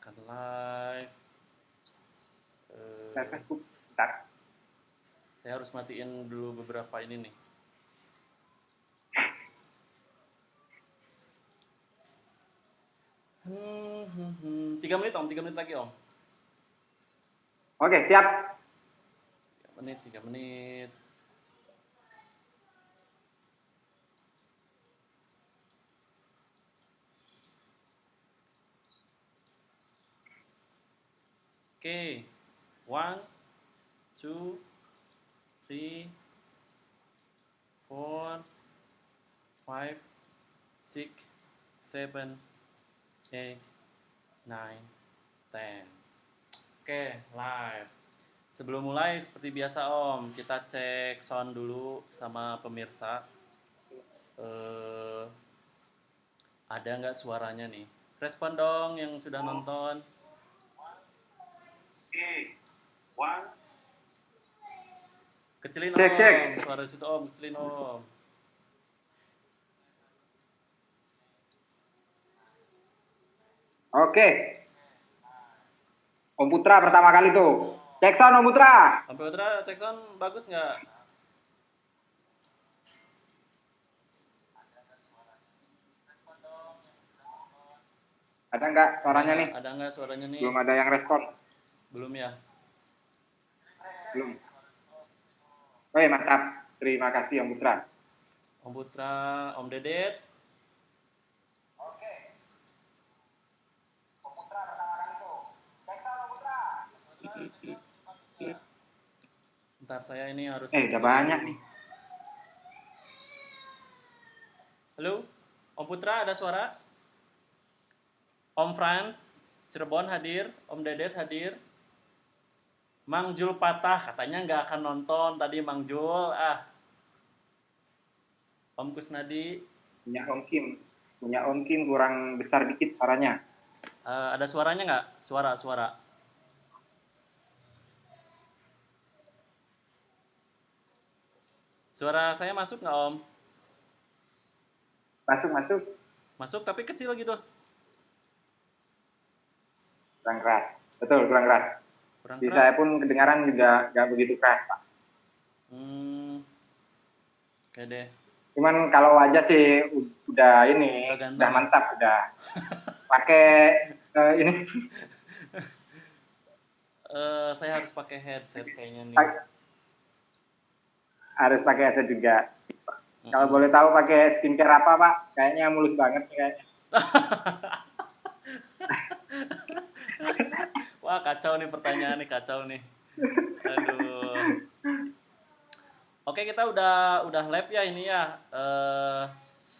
akan live. Live Facebook, bentar. Saya harus matiin dulu beberapa ini nih. Hmm. 3 menit om, 3 menit lagi om. Oke, siap. 3 menit. Oke, 1, 2, 3, 4, 5, 6, 7, 8, 9, 10. Oke, live. Sebelum mulai, seperti biasa om, kita cek sound dulu sama pemirsa. Ada nggak suaranya nih? Respon dong yang sudah nonton. Kecilin Cek, om, cek. suara situ om, kecilin om. Oke. Om Putra pertama kali tuh. Cek sound Om Putra. Om Putra, cek sound bagus nggak? Ada nggak suaranya nih? Ada nggak suaranya nih? Belum ada yang respon. Belum ya? Belum. Oke, mantap. Terima kasih Om Putra. Om Putra, Om Dedet. Oke. Om Putra pertama kali tuh. Cek sound Om Putra. Ntar saya ini harus Udah banyak nih. Halo, Om Putra ada suara? Om Franz, Cirebon hadir, Om Dedet hadir. Mang Jul patah, katanya nggak akan nonton tadi Mang Jul. Om Kusnadi. Punya Om Kim kurang besar dikit suaranya. Ada suaranya nggak? Suara. Suara saya masuk nggak Om? Masuk. Masuk tapi kecil gitu. Kurang keras. Betul, kurang keras. Di saya pun kedengaran juga nggak begitu keras, Pak. Oke deh. Cuman kalau wajah sih udah ini, udah mantap, udah pakai ini. Saya harus pakai headset kayaknya nih. Harus pakai headset juga. Kalau boleh tahu pakai skincare apa, Pak? Kayaknya mulus banget nih kayaknya. Wah, kacau nih pertanyaannya, kacau nih. Aduh. Oke, kita udah live ya ini ya.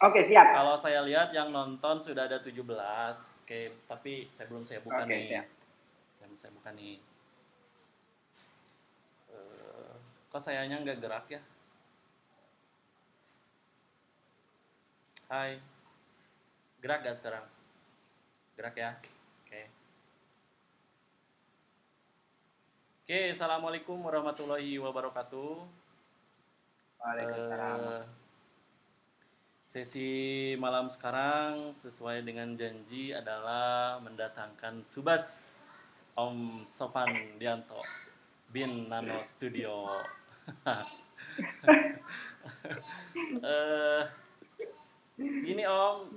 Oke, siap. Kalau saya lihat yang nonton sudah ada 17. Oke, tapi saya belum saya buka nih. Siap. Saya buka nih. Kok sayanya nggak gerak ya? Hai. Gerak gak sekarang? Gerak ya? Oke, assalamualaikum warahmatullahi wabarakatuh. Waalaikumsalam. Sesi malam sekarang sesuai dengan janji adalah mendatangkan Subas Om Sofan Dianto bin Nano Studio. Gini Om,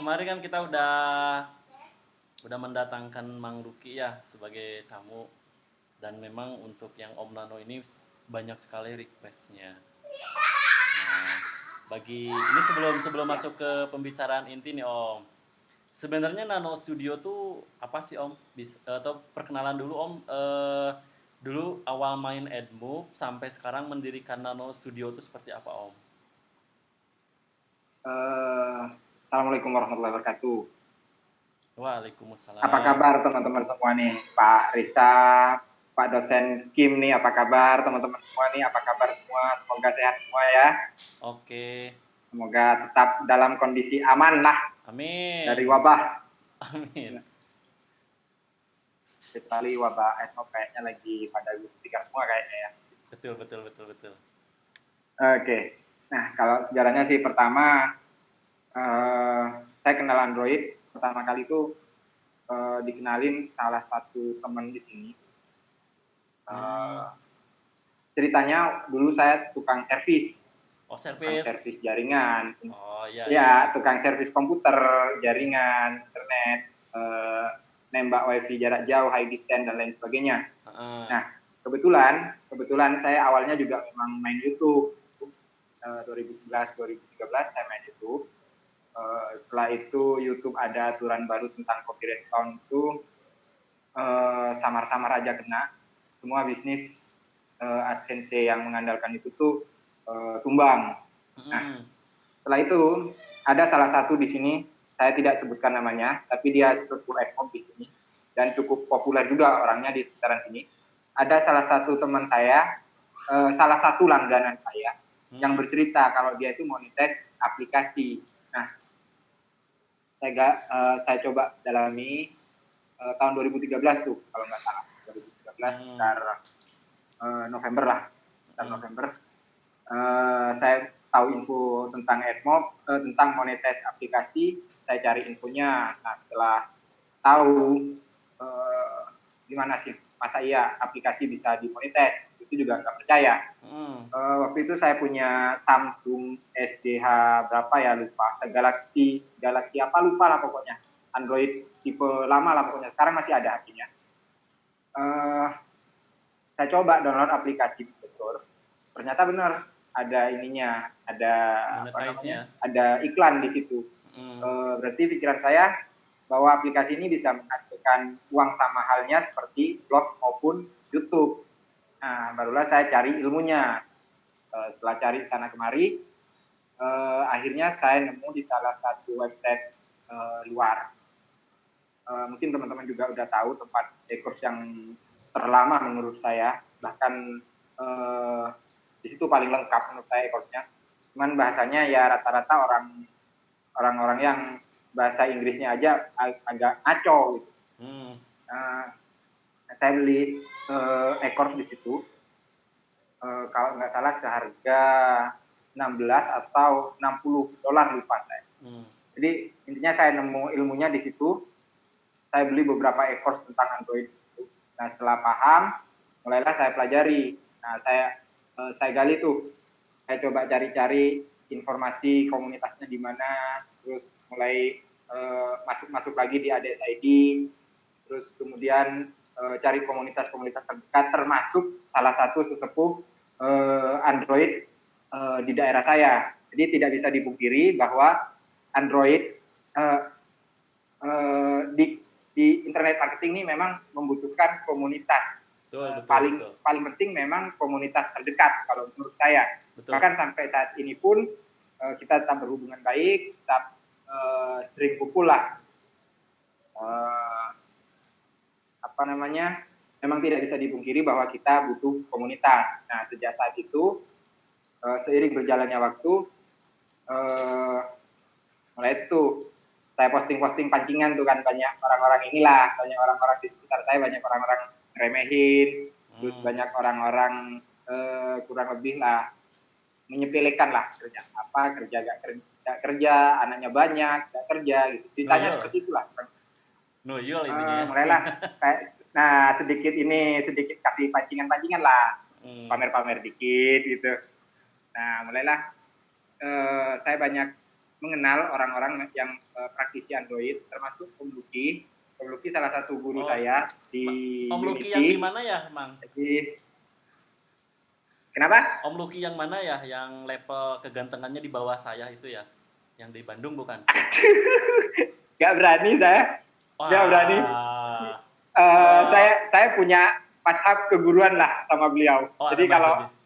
kemarin kan kita udah mendatangkan Mang Ruki ya sebagai tamu, dan memang untuk yang Om Nano ini banyak sekali requestnya. Nah, ini sebelum masuk ke pembicaraan inti nih Om, sebenarnya Nano Studio tuh apa sih Om? Atau perkenalan dulu Om, dulu awal main Edmove sampai sekarang mendirikan Nano Studio itu seperti apa Om? Assalamualaikum warahmatullahi wabarakatuh. Waalaikumsalam. Apa kabar teman-teman semua nih? Pak Risa, Pak dosen Kim nih, apa kabar teman-teman semua nih? Apa kabar semua? Semoga sehat semua ya. Oke. Semoga tetap dalam kondisi aman lah. Amin. Dari wabah. Amin. Kecuali wabah Edmove kayaknya lagi pada gunting semua kayaknya ya. Betul. Oke. Nah, kalau sejarahnya sih pertama saya kenal Android pertama kali itu dikenalin salah satu teman di sini. Hmm. Ceritanya dulu saya tukang servis Oh, servis. jaringan. Oh, iya, iya, iya. Ya, tukang servis komputer, jaringan, internet, nembak wifi jarak jauh, high distance dan lain sebagainya. Heeh. Nah, kebetulan saya awalnya juga memang main YouTube. 2011, 2013 saya main YouTube. Setelah itu YouTube ada aturan baru tentang copyright sound itu, samar-samar aja kena. Semua bisnis AdSense yang mengandalkan itu tuh tumbang. Nah, Hmm. setelah itu ada salah satu di sini, saya tidak sebutkan namanya, tapi dia cukup ekor di sini dan cukup populer juga orangnya di sekitaran sini. Ada salah satu teman saya, salah satu langganan saya yang Hmm. bercerita kalau dia itu monetize aplikasi. Nah, saya coba dalami tahun 2013 tuh kalau nggak salah, 2013 Hmm. sekitar November lah, sekitar Hmm. November. Saya tahu info tentang AdMob, tentang monetize aplikasi, saya cari infonya. Nah, setelah tahu gimana sih, masa iya aplikasi bisa dimonetize, itu juga nggak percaya. Hmm. Waktu itu saya punya Samsung SDH berapa ya lupa, Galaxy apa lupa lah pokoknya, Android tipe lama lah pokoknya, sekarang masih ada artinya. Saya coba download aplikasi di Store, ternyata benar ada ininya, ada apa namanya, Monetize-nya. ada iklan di situ. Hmm. Berarti pikiran saya bahwa aplikasi ini bisa menghasilkan uang sama halnya seperti blog maupun YouTube. Nah, barulah saya cari ilmunya. Setelah cari sana kemari, akhirnya saya nemu di salah satu website luar. Mungkin teman-teman juga udah tahu tempat e-course yang terlama menurut saya, bahkan di situ paling lengkap menurut saya e-course-nya. Cuman bahasanya ya rata-rata orang-orang yang bahasa Inggrisnya aja agak ngaco gitu. Hmm. Saya beli e-course di situ, kalau nggak salah seharga 16 atau $60 lupa saya. Hmm. Jadi intinya saya nemu ilmunya di situ. Saya beli beberapa e-course tentang Android itu. Nah, setelah paham, mulailah saya pelajari. Nah, saya gali tuh. Saya coba cari-cari informasi komunitasnya di mana, terus mulai masuk-masuk lagi di ADSID, terus kemudian cari komunitas-komunitas terdekat, termasuk salah satu sesepuh Android di daerah saya. Jadi tidak bisa dipungkiri bahwa Android uh, di internet marketing ini memang membutuhkan komunitas. Betul, betul, Paling betul. paling penting memang komunitas terdekat kalau menurut saya. Betul. Bahkan sampai saat ini pun kita tetap berhubungan baik, tetap sering kumpul lah. Apa namanya? Memang tidak bisa dipungkiri bahwa kita butuh komunitas. Nah, sejak saat itu seiring berjalannya waktu, mulai itu saya posting-posting pancingan tuh kan, banyak orang-orang inilah, banyak orang-orang di sekitar saya, banyak orang-orang remehin, terus Hmm. banyak orang-orang kurang lebih lah menyepelekan lah, kerja apa, gak kerja, anaknya banyak, gak kerja gitu. Ceritanya Noyol. seperti itulah. Noyol intinya ya. Mulailah kayak, nah sedikit kasih pancingan-pancingan lah, Hmm. pamer-pamer dikit gitu. Nah, mulailah saya banyak mengenal orang-orang yang praktisi Android, termasuk Om Luki. Om Luki salah satu guru Oh, saya di Om Luki yang di Unity. mana ya, Mang? Jadi, kenapa? Om Luki yang mana ya? Yang level kegantengannya di bawah saya itu ya? Yang di Bandung bukan? Gak berani saya, gak berani. Wah. Kalau Saya punya pashab keguruan lah sama beliau. oh ada Jadi kalau mazhabnya.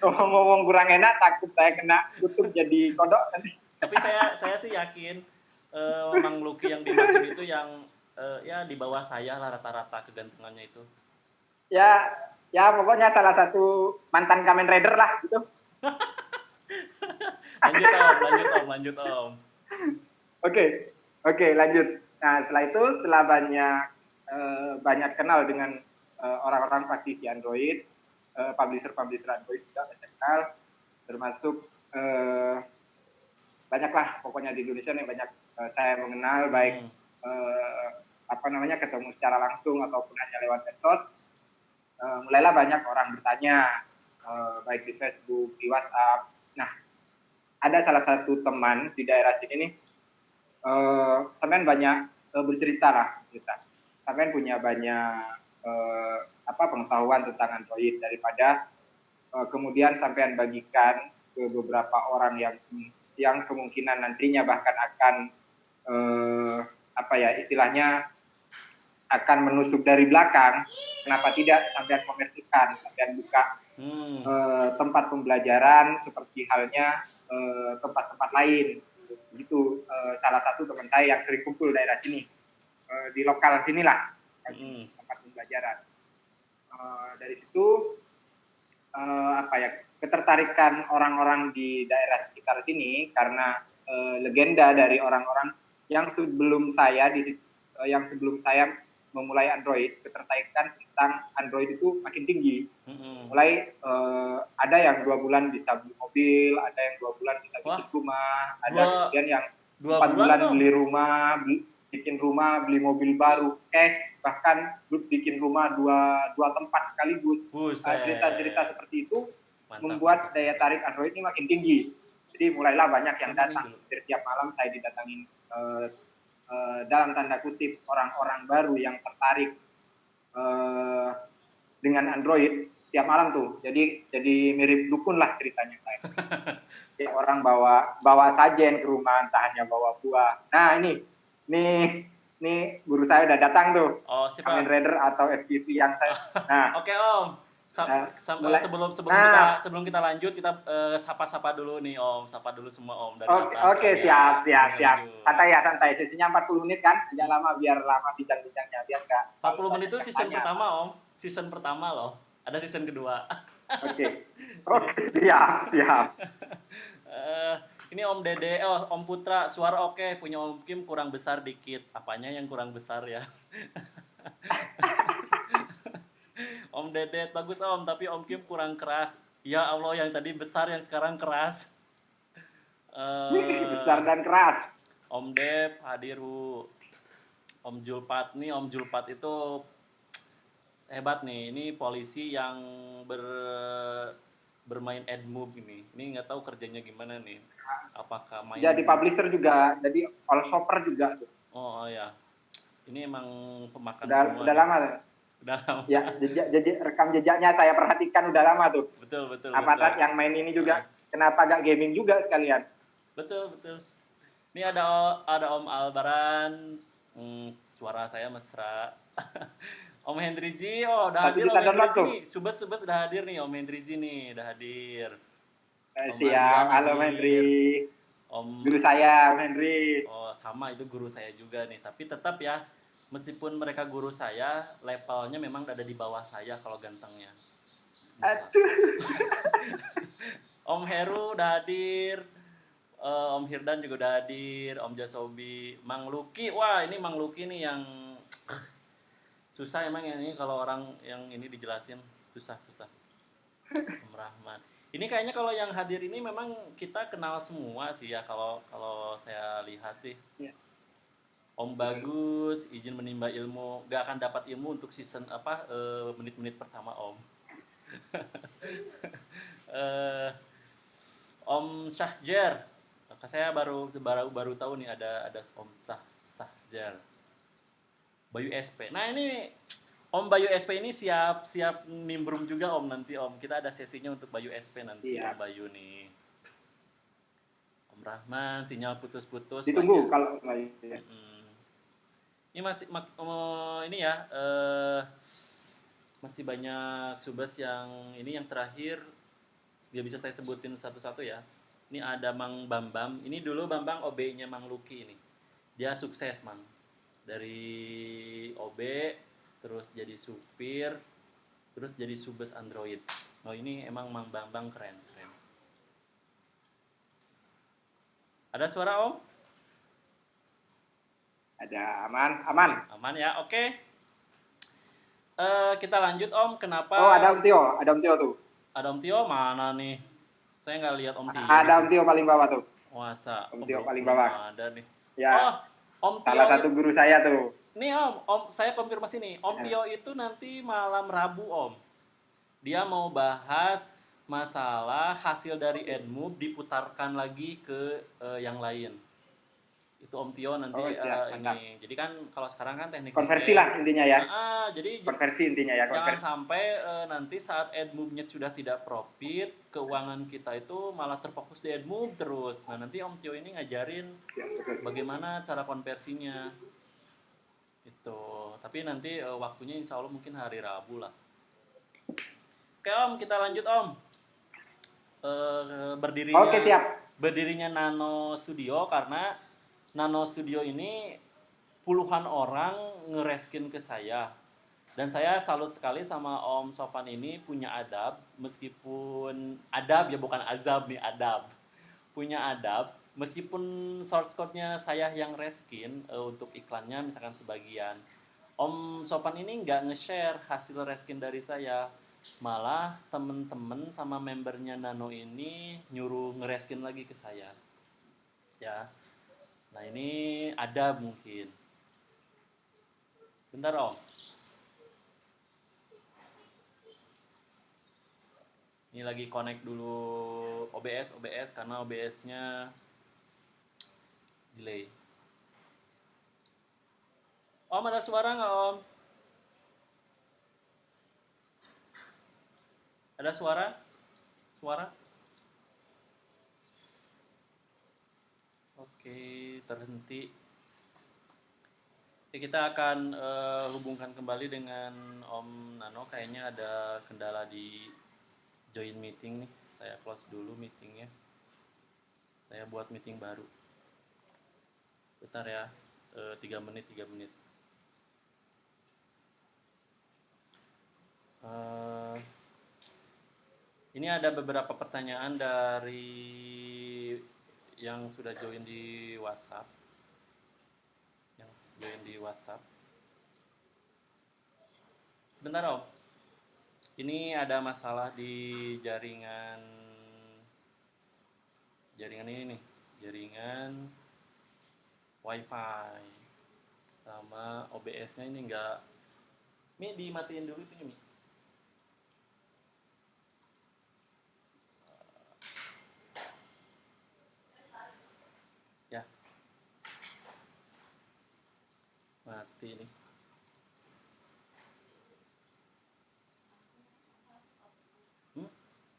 ngomong-ngomong kurang enak, takut saya kena kutub jadi kodok nanti. Tapi saya sih yakin Mang Luki yang dimaksud itu yang ya di bawah saya lah rata-rata kegantengannya itu. Ya, ya pokoknya salah satu mantan Kamen Rider lah gitu. Lanjut Om, lanjut Om, lanjut Om. Oke, lanjut. Nah, setelah itu, setelah banyak kenal dengan orang-orang praktisi Android, publisher Android juga banyak kenal, termasuk banyaklah pokoknya di Indonesia nih banyak saya mengenal, baik ketemu secara langsung ataupun hanya lewat medsos, mulailah banyak orang bertanya, baik di Facebook, di WhatsApp. Nah, ada salah satu teman di daerah sini nih, sampean banyak bercerita lah, sampean punya banyak pengetahuan tentang Android, daripada kemudian sampean bagikan ke beberapa orang yang kemungkinan nantinya bahkan akan istilahnya akan menusuk dari belakang. Kenapa tidak sampean komersilkan, sampean buka tempat pembelajaran seperti halnya tempat-tempat lain. Begitu salah satu teman saya yang sering kumpul daerah sini, di lokal sinilah, tempat pembelajaran. Dari situ ketertarikan orang-orang di daerah sekitar sini karena legenda dari orang-orang yang sebelum saya memulai Android, ketertarikan tentang Android itu makin tinggi. Mulai ada yang 2 bulan bisa beli mobil, ada yang 2 bulan bisa bikin rumah, ada kemudian yang 4 bulan beli rumah, bikin rumah, beli mobil baru, cash, bahkan bikin rumah dua tempat sekaligus. Cerita-cerita seperti itu membuat daya tarik Android ini makin tinggi. Jadi mulailah banyak yang datang. Setiap malam saya didatangin dalam tanda kutip orang-orang baru yang tertarik dengan Android setiap malam tuh. Jadi mirip dukun lah ceritanya saya. Jadi orang bawa sajen ke rumah, entah hanya bawa buah. Nah, ini guru saya udah datang tuh. Kamen Rider atau FPV yang saya. Nah, oke Om. Sebelum kita lanjut, kita sapa-sapa dulu nih Om. Sapa dulu semua Om dari atas. Oke, siap. Santai. Sesinya 40 menit kan? Agak lama, biar lama bincang-bincangnya, biar enggak. 40 menit itu season pertama Om. Season pertama loh. Ada season kedua. Oke, siap. Ini Om Dede, Om Putra, suara oke, punya Om Kim kurang besar dikit. Apanya yang kurang besar ya? Om Dede bagus Om, tapi Om Kim kurang keras. Ya Allah, yang tadi besar, yang sekarang keras. Besar dan keras. Om Dep hadir Om Julpat nih, Om Julpat itu hebat nih. Ini polisi yang bermain AdMob ini. Ini nggak tahu kerjanya gimana nih. Apakah main? Jadi publisher juga, jadi all shopper juga tuh. Oh ya, ini emang pemakan semua. Udah lama. Ya, rekam jejaknya saya perhatikan udah lama tuh. Betul. Apakah yang main ini juga? Kenapa gak gaming juga sekalian? Betul. Ini ada Om Albaran, suara saya mesra. Om Hendri Ji, udah hadir Om Hendri Ji nih. Subes udah hadir nih Om Hendri Ji nih, udah hadir. Siap, halo Hendri. Guru saya, Om Hendri. Sama, itu guru saya juga nih. Tapi tetap ya, meskipun mereka guru saya, levelnya memang ada di bawah saya kalau gantengnya. Om Heru udah hadir, Om Hirdan juga udah hadir, Om Jasobi, Mang Luki. Wah, ini Mang Luki nih yang susah emang ya, ini kalau orang yang ini dijelasin susah. Om Rahman. Ini kayaknya kalau yang hadir ini memang kita kenal semua sih ya, kalau saya lihat sih. Ya. Om Bagus, izin menimba ilmu, gak akan dapat ilmu untuk season menit-menit pertama Om. Om Syahjer, saya baru tahu nih ada Om Syahjer. Bayu SP. Nah ini Om Bayu SP ini siap nimbrung juga Om nanti Om. Kita ada sesinya untuk Bayu SP nanti. Om Bayu nih. Om Rahman, sinyal putus-putus. Ditunggu kalau ini masih ini ya masih banyak subas yang ini yang terakhir dia bisa saya sebutin satu-satu ya. Ini ada Mang Bambang. Ini dulu Bambang OB-nya Mang Luki ini. Dia sukses Mang. Dari OB terus jadi supir, terus jadi subes Android. Ini emang Mang Bambang keren. Ada suara Om? Ada, aman. Aman ya, oke. Kita lanjut Om, kenapa? Ada Om Tio tuh. Ada Om Tio mana nih? Saya nggak lihat Om Tio. Ada Om Tio paling bawah tuh. Masa? Om Tio paling bawah. Ada nih. Ya. Om Salah Tio satu guru saya tuh. nih Om, saya konfirmasi nih. Om Tio itu nanti malam Rabu Om. Dia mau bahas masalah hasil dari Edmove diputarkan lagi ke yang lain. Itu Om Tio nanti Oh siap, mantap. ini. Jadi kan kalau sekarang kan teknik Konversi riset. lah intinya ya. Jadi Konversi intinya ya, jangan konversi. sampai nanti saat Edmove-nya sudah tidak profit, keuangan kita itu malah terfokus di Edmove terus. Nah, nanti Om Tio ini ngajarin Ya, betul. bagaimana cara konversinya. Itu. Tapi nanti waktunya insya Allah mungkin hari Rabu lah. Oke Om, kita lanjut Om. Oke, siap. Berdirinya Nano Studio karena Nano Studio ini puluhan orang ngereskin ke saya. Dan saya salut sekali sama Om Sofan ini punya adab, meskipun adab ya bukan azab nih, adab. Punya adab, meskipun source code-nya saya yang reskin untuk iklannya misalkan sebagian. Om Sofan ini nggak nge-share hasil reskin dari saya. Malah temen-temen sama membernya Nano ini nyuruh ngereskin lagi ke saya. Ya. Nah, ini ada mungkin. Bentar, Om. Ini lagi connect dulu OBS karena OBS-nya delay. Om, ada suara nggak, Om? Ada suara? Suara? Oke, terhenti. Oke, kita akan hubungkan kembali dengan Om Nano. Kayaknya ada kendala di join meeting nih. Saya close dulu meetingnya. Saya buat meeting baru. Bentar ya, 3 menit. Ini ada beberapa pertanyaan dari yang sudah join di WhatsApp. Sebentar Om. Ini ada masalah di jaringan ini nih. Jaringan WiFi sama OBS-nya ini enggak. Mi dimatiin dulu itu Mi. Ya. Mati nih.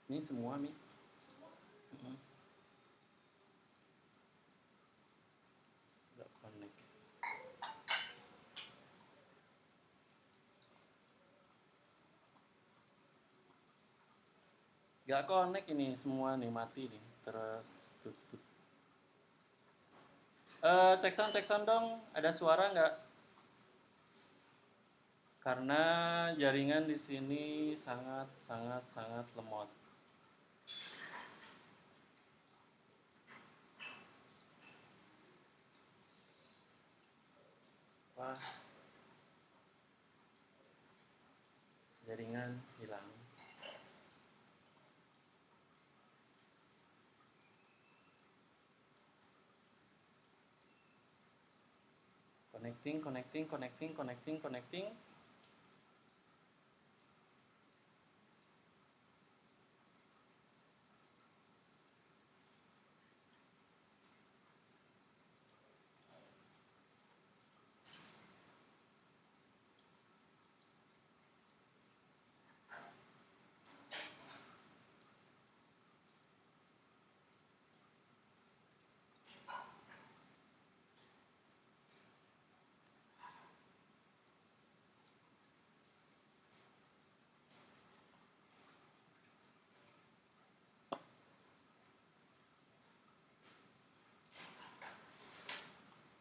Ini semua Mi. Enggak connect. Enggak connect ini semua nih, mati nih. Terus tutup. Cek sound dong, ada suara nggak? Karena jaringan di sini sangat lemot. Wah, jaringan hilang. Connecting.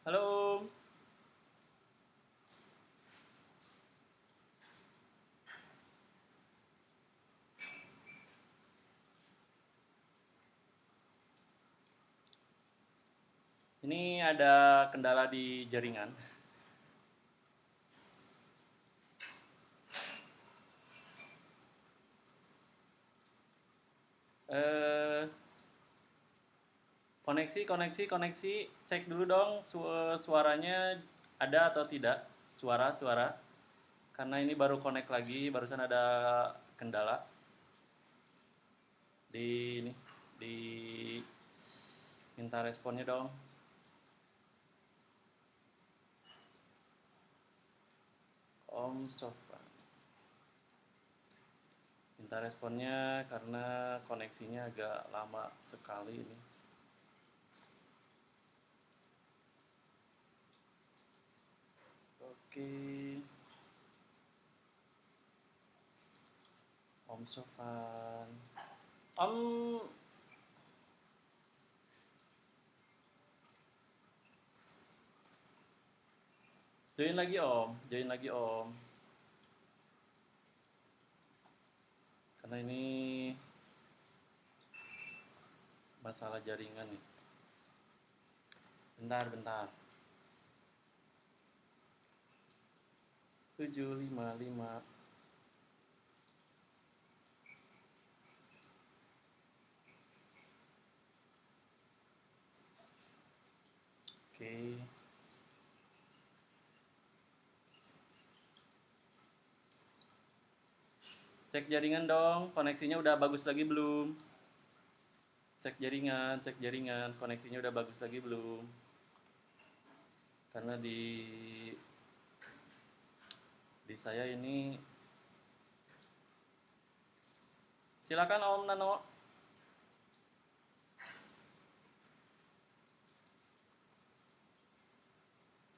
Halo. Ini ada kendala di jaringan. Koneksi. Cek dulu dong suaranya ada atau tidak. Suara. Karena ini baru connect lagi, barusan ada kendala di ini, di minta responnya dong. Om Sofan. Minta responnya karena koneksinya agak lama sekali ini. Oke. Om Sofan. Om join lagi Om. Karena ini masalah jaringan nih. Bentar. 755. Oke. Cek jaringan dong, koneksinya udah bagus lagi belum? Cek jaringan, koneksinya udah bagus lagi belum? Karena di saya ini, silakan Om Nano.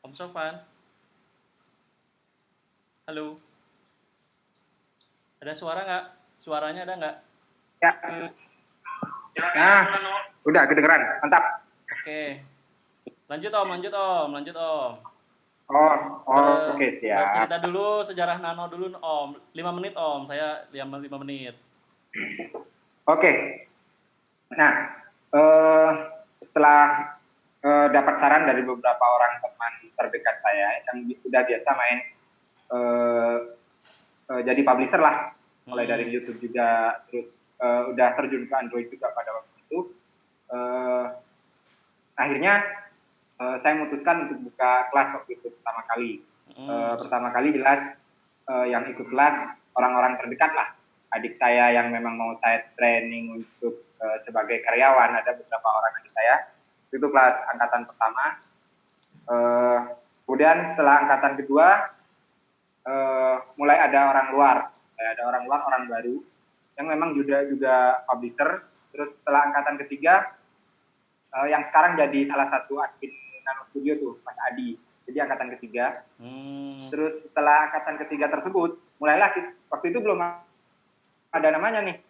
Om Sofan. Halo. Ada suara nggak? Suaranya ada nggak? Ya. Nah, udah kedengeran, mantap. Oke. Lanjut Om. Oke, siap. Cerita dulu sejarah Nano dulu Om. 5 menit Om, saya 5 menit. Oke. Nah, setelah dapat saran dari beberapa orang teman terdekat saya yang sudah biasa main jadi publisher lah, mulai dari YouTube juga, terus udah terjun ke Android juga pada waktu itu. Akhirnya saya memutuskan untuk buka kelas waktu itu pertama kali. Pertama kali jelas yang ikut kelas orang-orang terdekat lah. Adik saya yang memang mau saya training untuk sebagai karyawan, ada beberapa orang adik saya. Itu kelas angkatan pertama. Kemudian setelah angkatan kedua, mulai ada orang luar, orang baru yang memang juga publisher. Terus setelah angkatan ketiga, yang sekarang jadi salah satu admin Nano Studio tuh, Mas Adi. Jadi angkatan ketiga. Terus setelah angkatan ketiga tersebut, mulailah waktu itu belum ada namanya nih,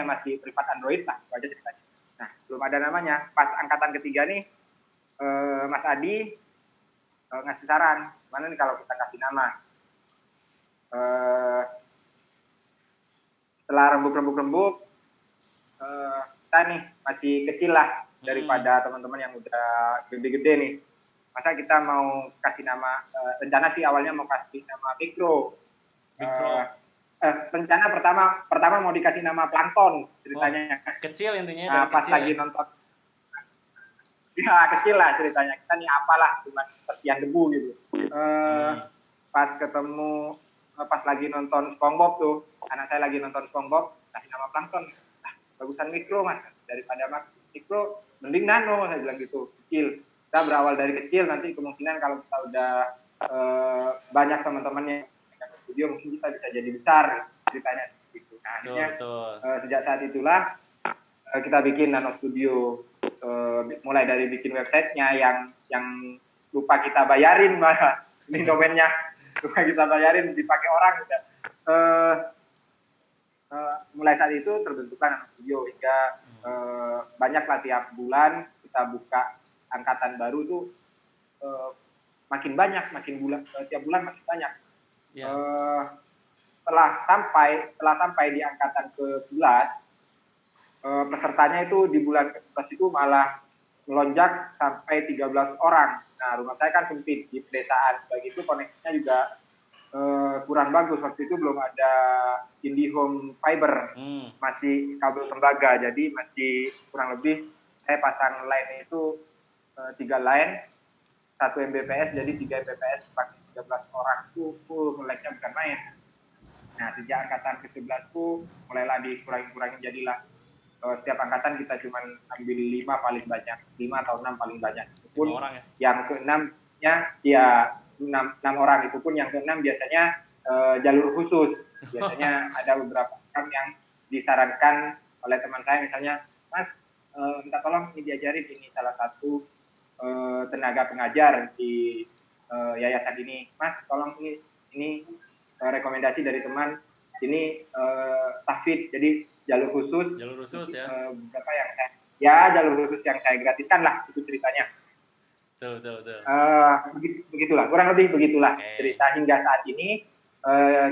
masih privat Android lah, itu aja ceritanya. Nah, belum ada namanya. Pas angkatan ketiga nih, Mas Adi ngasih saran, mana nih kalau kita kasih nama. Setelah rembuk, kita nih masih kecil lah daripada teman-teman yang udah gede-gede nih. Masa kita mau kasih nama, rencana sih awalnya mau kasih nama Mikro. Rencana pertama mau dikasih nama Plankton ceritanya. Kecil intinya. Nah, pas kecil, lagi nonton, ya kecil lah ceritanya. Kita nih apalah, cuma sepertian debu gitu. Pas ketemu, pas lagi nonton SpongeBob tuh, anak saya lagi nonton SpongeBob, kasih nama Plankton. Bagusan Mikro Mas, daripada Mas Mikro, mending Nano, saya bilang gitu, kecil. Kita berawal dari kecil, nanti kemungkinan kalau kita udah banyak teman-temannya Nano Studio, mungkin kita bisa jadi besar, ceritanya gitu. Nah, akhirnya sejak saat itulah kita bikin Nano Studio, mulai dari bikin websitenya yang lupa kita bayarin malah, ini domainnya lupa kita bayarin, dipakai orang. Mulai saat itu terbentuklah Nano Studio hingga banyaklah tiap bulan kita buka angkatan baru itu makin banyak, tiap bulan makin banyak. Setelah sampai di angkatan ke-11, pesertanya itu di bulan ke-11 itu malah melonjak sampai 13 orang. Nah, rumah saya kan sempit di pedesaan, begitu koneksinya juga kurang bagus. Waktu itu belum ada IndiHome Fiber, masih kabel tembaga, jadi masih kurang lebih saya pasang line itu 3 line, 1 Mbps, jadi 3 Mbps pakai 13 orang itu full nge-lag-nya bukan main. Nah, sejak angkatan ke-11 tuh mulailah dikurangi jadilah setiap angkatan kita cuma ambil 5 paling banyak, 5 atau 6 paling banyak. Itu pun 5 orang ya? yang ke-6-nya ya 6 orang, itu pun yang ke-6 biasanya jalur khusus. Biasanya ada beberapa orang yang disarankan oleh teman saya, misalnya, Mas, minta tolong ini diajarin, ini salah satu tenaga pengajar di yayasan ini. Mas, tolong ini rekomendasi dari teman, ini tahfidz, jadi jalur khusus Ya. beberapa yang jalur khusus yang saya gratiskan lah, itu ceritanya. Betul. Begitulah, kurang lebih begitulah cerita hingga saat ini.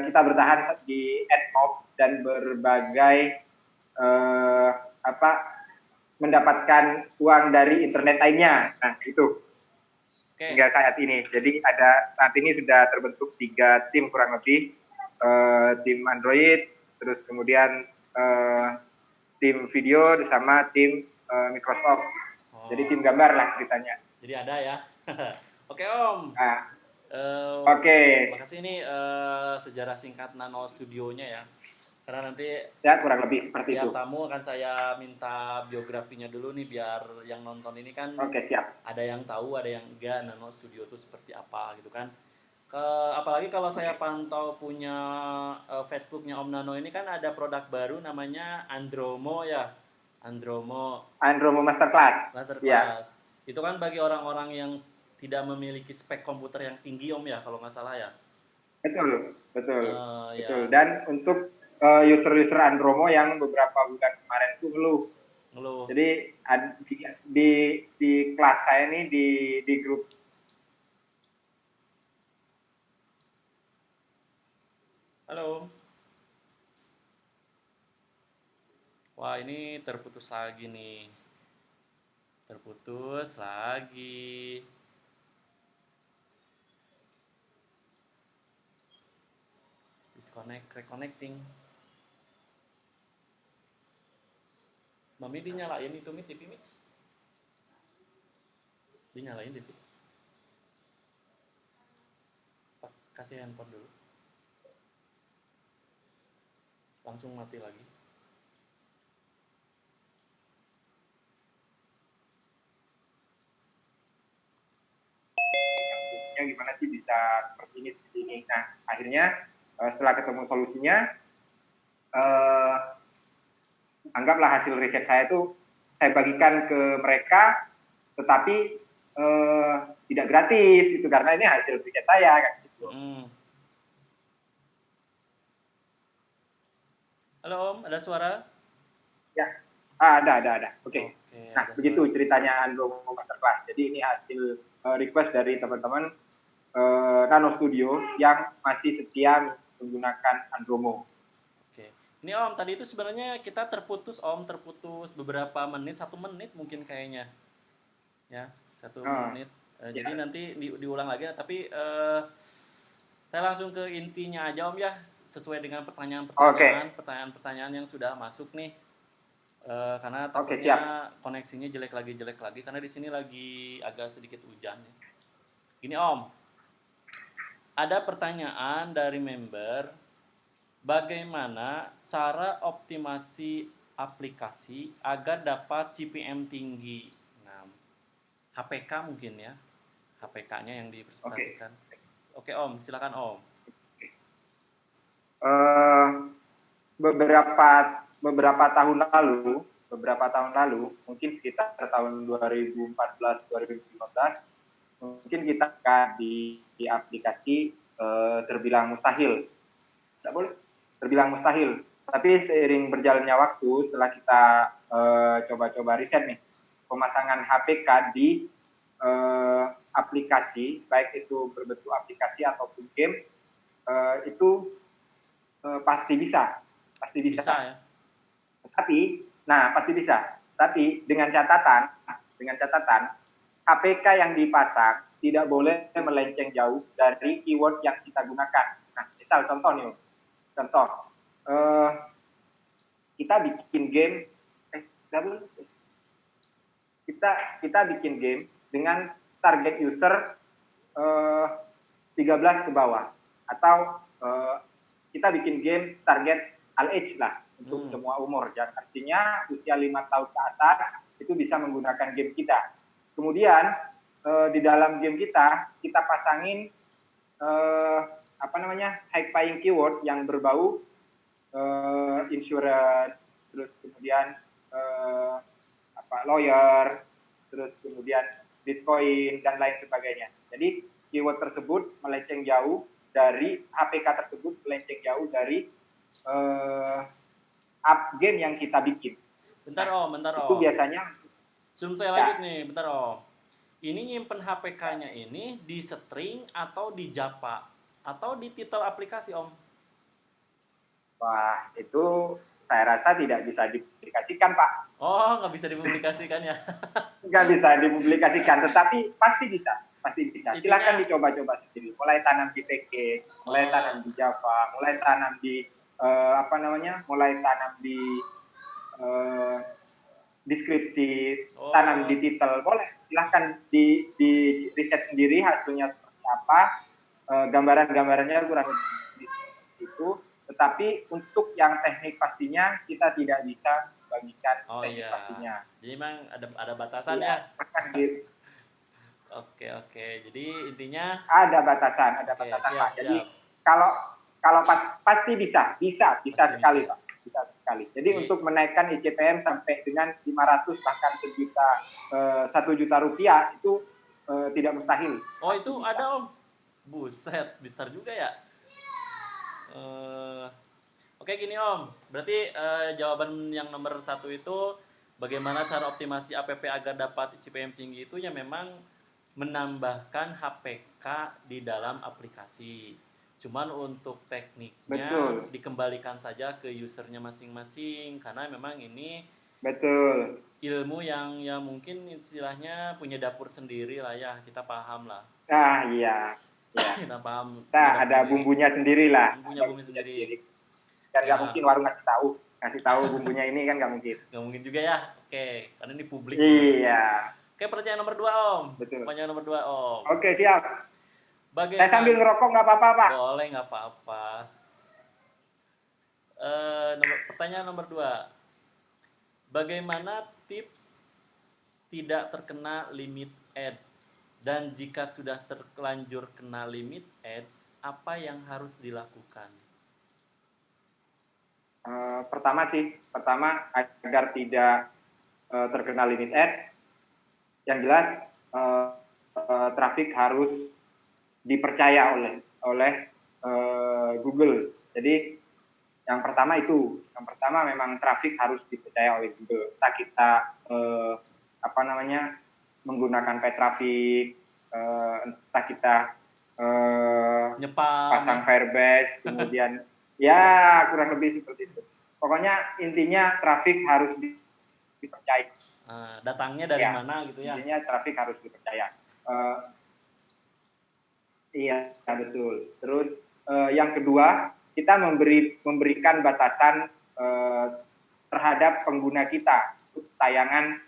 Kita bertahan di AdMob dan berbagai mendapatkan uang dari internet lainnya. Nah, itu hingga saat ini. Jadi saat ini sudah terbentuk 3 tim kurang lebih, tim Android, terus kemudian tim video sama tim Microsoft. Jadi tim gambar lah ceritanya. Jadi ada ya. Oke Om. Oke. Makasih ini sejarah singkat Nano Studionya ya. Karena nanti kurang lebih seperti itu. Setiap tamu akan saya minta biografinya dulu nih, biar yang nonton ini kan siap. Ada yang tahu, ada yang enggak Nano Studio itu seperti apa gitu kan. Apalagi kalau saya pantau punya Facebooknya Om Nano ini kan ada produk baru namanya Andromo ya. Andromo Masterclass. Ya. Itu kan bagi orang-orang yang tidak memiliki spek komputer yang tinggi Om ya, kalau nggak salah ya. Betul. Dan untuk user Andromo yang beberapa bulan kemarin itu ngeluh. Jadi di kelas saya ini di grup. Halo. Wah, ini terputus lagi nih. Terputus lagi. Disconnect, reconnecting. Mami dinyalain itu Mi, TV Mi. Dinyalain TV. Kasih handphone dulu. Langsung mati lagi. Gimana sih bisa seperti ini. Nah, akhirnya setelah ketemu solusinya, anggaplah hasil riset saya itu saya bagikan ke mereka, tetapi tidak gratis itu, karena ini hasil riset saya kan gitu. Halo Om, ada suara? Ya, ada. Oke. Nah, begitu ceritanya Andromo Masterclass. Jadi ini hasil request dari teman-teman Nano Studio yang masih setia menggunakan Andromo. Oke. Ini Om, tadi itu sebenarnya kita terputus beberapa menit, 1 menit mungkin kayaknya. Ya, 1 menit. Jadi nanti diulang lagi, tapi saya langsung ke intinya aja Om ya, sesuai dengan pertanyaan-pertanyaan yang sudah masuk nih. Karena takutnya koneksinya jelek lagi karena di sini lagi agak sedikit hujan ya. Gini Om, ada pertanyaan dari member, bagaimana cara optimasi aplikasi agar dapat CPM tinggi? Nah, HPK mungkin ya, HPK-nya yang diperhatikan. Oke Om, silakan Om. Beberapa tahun lalu, mungkin sekitar tahun 2014-2015, mungkin kita di aplikasi terbilang mustahil. Tidak boleh terbilang mustahil. Tapi seiring berjalannya waktu, setelah kita coba-coba riset nih, pemasangan HPK di aplikasi, baik itu berbentuk aplikasi ataupun game, itu pasti bisa ya. Pasti bisa. Tapi dengan catatan APK yang dipasang tidak boleh melenceng jauh dari keyword yang kita gunakan. Nah, misal contoh, kita bikin game, kita bikin game dengan target user 13 ke bawah, atau kita bikin game target all age lah, untuk semua umur. Dan artinya usia 5 tahun ke atas itu bisa menggunakan game kita. Kemudian di dalam game kita pasangin high paying keyword yang berbau insurance, terus kemudian lawyer, terus kemudian Bitcoin dan lain sebagainya. Jadi keyword tersebut melenceng jauh dari APK tersebut, melenceng jauh dari game yang kita bikin. Bentar Om. Itu biasanya. Sebelum saya lanjut nih, bentar Om. Ini nyimpen HPK-nya ini di string atau di Java atau di titel aplikasi Om? Wah, itu saya rasa tidak bisa dipublikasikan, Pak. Oh, nggak bisa dipublikasikan ya? Nggak bisa dipublikasikan, tetapi pasti bisa. Silakan dicoba-coba sendiri. Mulai tanam di PK, mulai tanam di Java, mulai tanam di deskripsi, tanam di titel, boleh. Silahkan di riset sendiri hasilnya seperti apa, gambarannya kurang lebih itu. Tetapi untuk yang teknik pastinya kita tidak bisa bagikan teknik pastinya. Jadi memang ada batasannya. Gitu. Oke. Jadi intinya ada batasan, Pak. Jadi kalau pasti bisa sekali, Pak. Bisa sekali. Jadi untuk menaikkan ICPM sampai dengan 500 bahkan 1 juta rupiah itu tidak mustahil. Oh, itu bisa. Ada Om. Buset, besar juga ya. Oke gini Om. Berarti jawaban yang nomor 1 itu bagaimana cara optimasi app agar dapat ICPM tinggi itu ya memang menambahkan HPK di dalam aplikasi. Cuman untuk tekniknya dikembalikan saja ke usernya masing-masing karena memang ini ilmu yang ya mungkin istilahnya punya dapur sendiri lah ya, kita paham lah. Iya. Kita paham. Kita ada bumbunya sendiri lah. Bumbunya sendiri. Dan nggak mungkin warung ngasih tahu bumbunya ini kan nggak mungkin. Nggak mungkin juga ya. Oke, karena ini publik. Iya. Oke, pertanyaan nomor 2 Om. Betul. Pertanyaan nomor 2 Om. Oke, siap. Bagaimana? Saya sambil ngerokok nggak apa-apa, Pak? Boleh, nggak apa-apa. Pertanyaan nomor 2. Bagaimana tips tidak terkena limit ads? Dan jika sudah terlanjur kena limit ads, apa yang harus dilakukan? Pertama agar tidak terkena limit ads, yang jelas traffic harus dipercaya oleh Google. Jadi yang pertama memang traffic harus dipercaya oleh Google. Entah kita menggunakan paid traffic, entah kita pasang Firebase, kemudian ya kurang lebih seperti itu. Pokoknya intinya traffic harus dipercaya. Datangnya dari mana gitu ya? Intinya traffic harus dipercaya. Iya, betul. Terus yang kedua, kita memberikan batasan terhadap pengguna kita untuk tayangan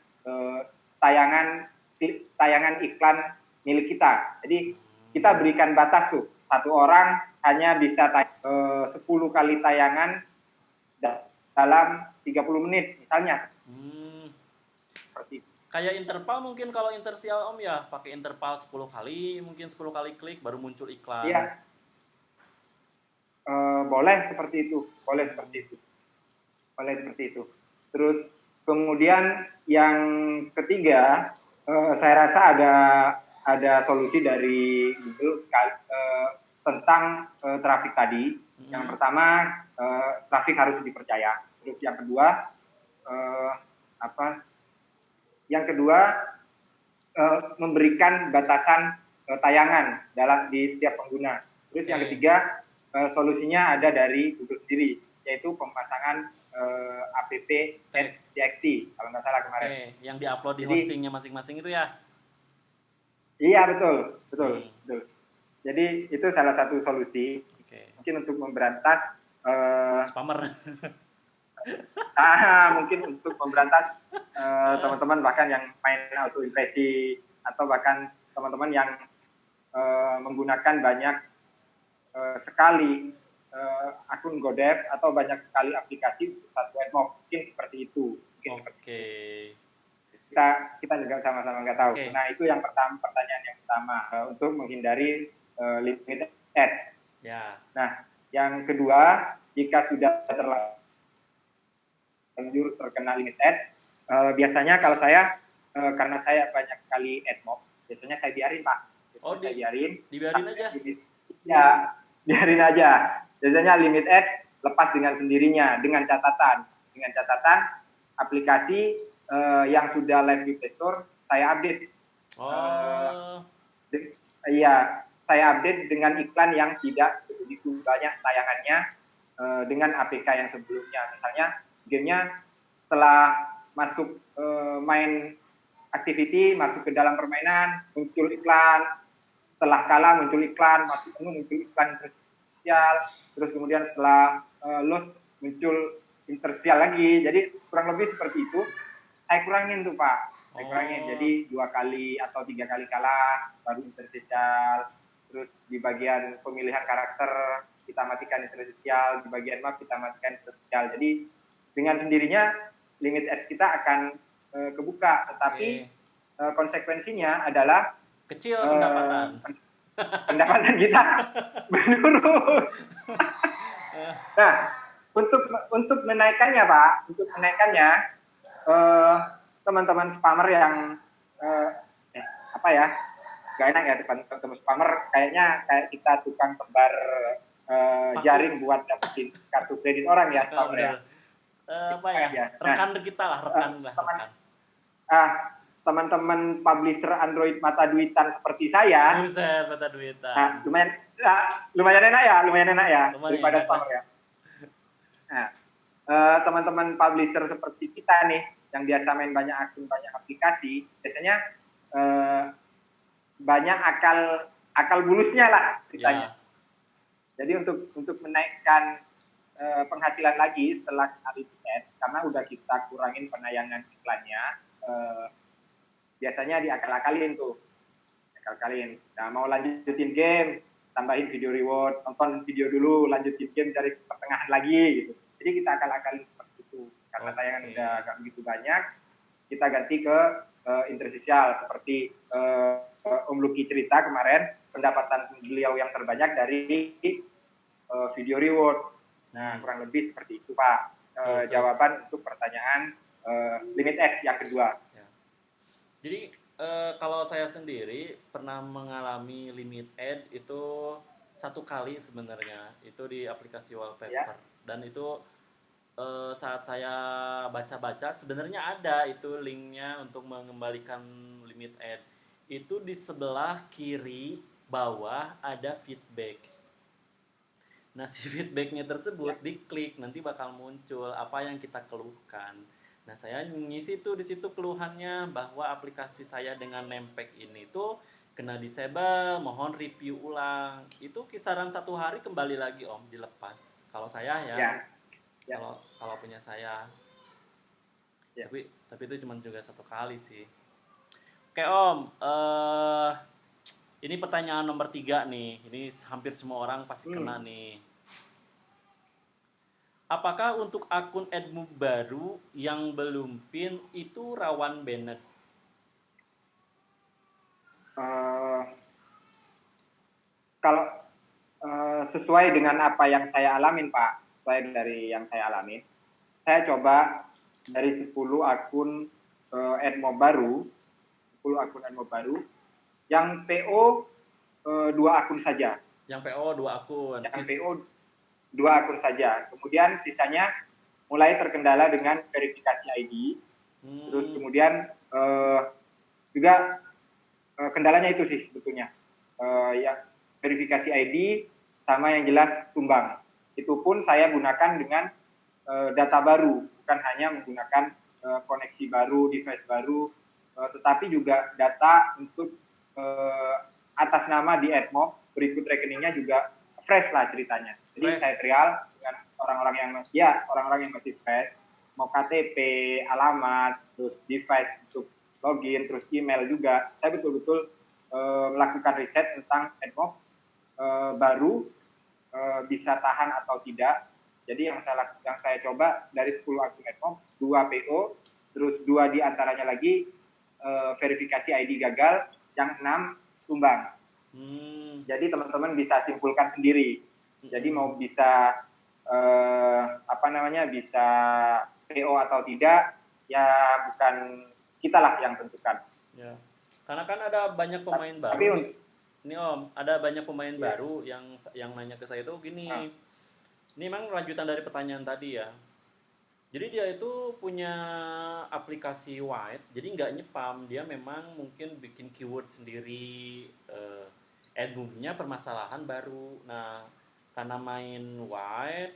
iklan milik kita. Jadi kita berikan batas tuh, satu orang hanya bisa 10 kali tayangan dalam 30 menit misalnya. Seperti itu. Kayak interval mungkin kalau intersial Om ya, pakai interval 10 kali, mungkin 10 kali klik baru muncul iklan. Iya. Boleh seperti itu. Terus kemudian yang ketiga, saya rasa ada solusi dari Google tentang traffic tadi. Yang pertama, traffic harus dipercaya. Terus yang kedua, memberikan batasan tayangan di setiap pengguna. Terus yang ketiga, solusinya ada dari Google sendiri, yaitu pemasangan app TXT kalau nggak salah kemarin. Yang diupload di hostingnya masing-masing itu ya? Iya, betul. Jadi itu salah satu solusi. Mungkin untuk memberantas spammer. Mungkin untuk memberantas teman-teman bahkan yang main auto impresi atau bahkan teman-teman yang menggunakan banyak sekali akun Godev atau banyak sekali aplikasi untuk satu AdMob, mungkin seperti itu. Oke. Kita juga sama-sama nggak tahu. Oke. Nah, itu yang pertama, pertanyaan yang pertama untuk menghindari limit ads. Ya. Nah, yang kedua, jika sudah terlanjur terkena limit ads, biasanya kalau saya karena saya banyak kali AdMob, biasanya saya biarin, Pak. Oh, Saya biarin aja. Ya, biarin aja. Biasanya limit ads lepas dengan sendirinya, dengan catatan aplikasi yang sudah live di Play Store saya update. Iya, saya update dengan iklan yang tidak begitu banyak tayangannya dengan APK yang sebelumnya. Misalnya gamenya setelah masuk main activity, masuk ke dalam permainan, muncul iklan, setelah kalah muncul iklan, masuk muncul iklan interstisial, terus kemudian setelah loss muncul interstisial lagi. Jadi kurang lebih seperti itu. Saya kurangin tuh, Pak. Saya kurangin. Jadi 2 kali atau 3 kali kalah baru interstisial. Terus di bagian pemilihan karakter kita matikan interstisial, di bagian map kita matikan interstisial. Jadi dengan sendirinya limit ads kita akan kebuka, tetapi konsekuensinya adalah kecil pendapatan kita menurun. Nah, untuk menaikkannya, Pak, teman-teman spammer yang gak enak ya teman-teman spammer, kayak kita tukang tebar jaring buat dapetin kartu kredit orang ya, spammer ya. Rekan kita lah, teman-teman publisher Android mata duitan seperti saya. Buset, mata duitan. Lumayan enak ya daripada spammer ya. Nah, teman-teman publisher seperti kita nih yang biasa main banyak akun, banyak aplikasi, biasanya banyak akal bulusnya lah ceritanya. Jadi untuk menaikkan penghasilan lagi setelah limit, karena udah kita kurangin penayangan iklannya, biasanya diakal-akalin tuh. Nah, mau lanjutin game, tambahin video reward, nonton video dulu, lanjutin game dari pertengahan lagi gitu. Jadi kita akal-akalin seperti itu. Karena tayangan udah gak begitu banyak, kita ganti ke interstisial seperti Om Lucky cerita kemarin, pendapatan beliau yang terbanyak dari video reward. Nah, kurang lebih seperti itu, Pak. Jawaban untuk pertanyaan limit ads yang kedua. Jadi kalau saya sendiri pernah mengalami limit ad itu 1 kali sebenarnya, itu di aplikasi wallpaper. Dan itu saat saya baca-baca sebenarnya ada itu linknya untuk mengembalikan limit ad. Itu di sebelah kiri bawah ada feedback. Nah, si feedbacknya tersebut diklik nanti bakal muncul apa yang kita keluhkan. Nah, saya ngisi tuh di situ keluhannya bahwa aplikasi saya dengan nempek ini tuh kena disable, mohon review ulang. Itu kisaran 1 hari kembali lagi Om, dilepas. Kalau saya ya. Kalau punya saya. Tapi itu cuma juga 1 kali sih. Oke Om, ini pertanyaan nomor 3 nih. Ini hampir semua orang pasti kena nih. Apakah untuk akun AdMob baru yang belum PIN itu rawan banned? Kalau sesuai dengan apa yang saya alamin, Pak, sesuai dari yang saya alamin, saya coba dari 10 akun AdMob baru, yang PO 2 akun saja. Yang PO 2 akun. Yang PO 2 akun saja. Kemudian sisanya mulai terkendala dengan verifikasi ID. Terus kemudian juga kendalanya itu sih sebetulnya. Ya, verifikasi ID sama yang jelas tumbang. Itu pun saya gunakan dengan data baru, bukan hanya menggunakan koneksi baru, device baru, tetapi juga data untuk atas nama di AdMob, berikut rekeningnya juga fresh lah ceritanya. Jadi saya trial dengan orang-orang yang masih fresh, mau KTP, alamat, terus device untuk login, terus email juga. Saya betul-betul melakukan riset tentang AdMob baru bisa tahan atau tidak. Jadi yang saya coba dari 10 akun AdMob, 2 PO, terus 2 diantaranya lagi verifikasi ID gagal, yang 6 tumbang. Jadi teman-teman bisa simpulkan sendiri. Jadi mau bisa bisa PO atau tidak, ya bukan kita lah yang tentukan. Ya. Karena kan ada banyak pemain baru Tapi nih. Ini Om, ada banyak pemain baru yang nanya ke saya itu gini. Ini memang lanjutan dari pertanyaan tadi ya. Jadi dia itu punya aplikasi White, jadi nggak nyepam, dia memang mungkin bikin keyword sendiri, admobnya permasalahan baru. Nah, karena main White,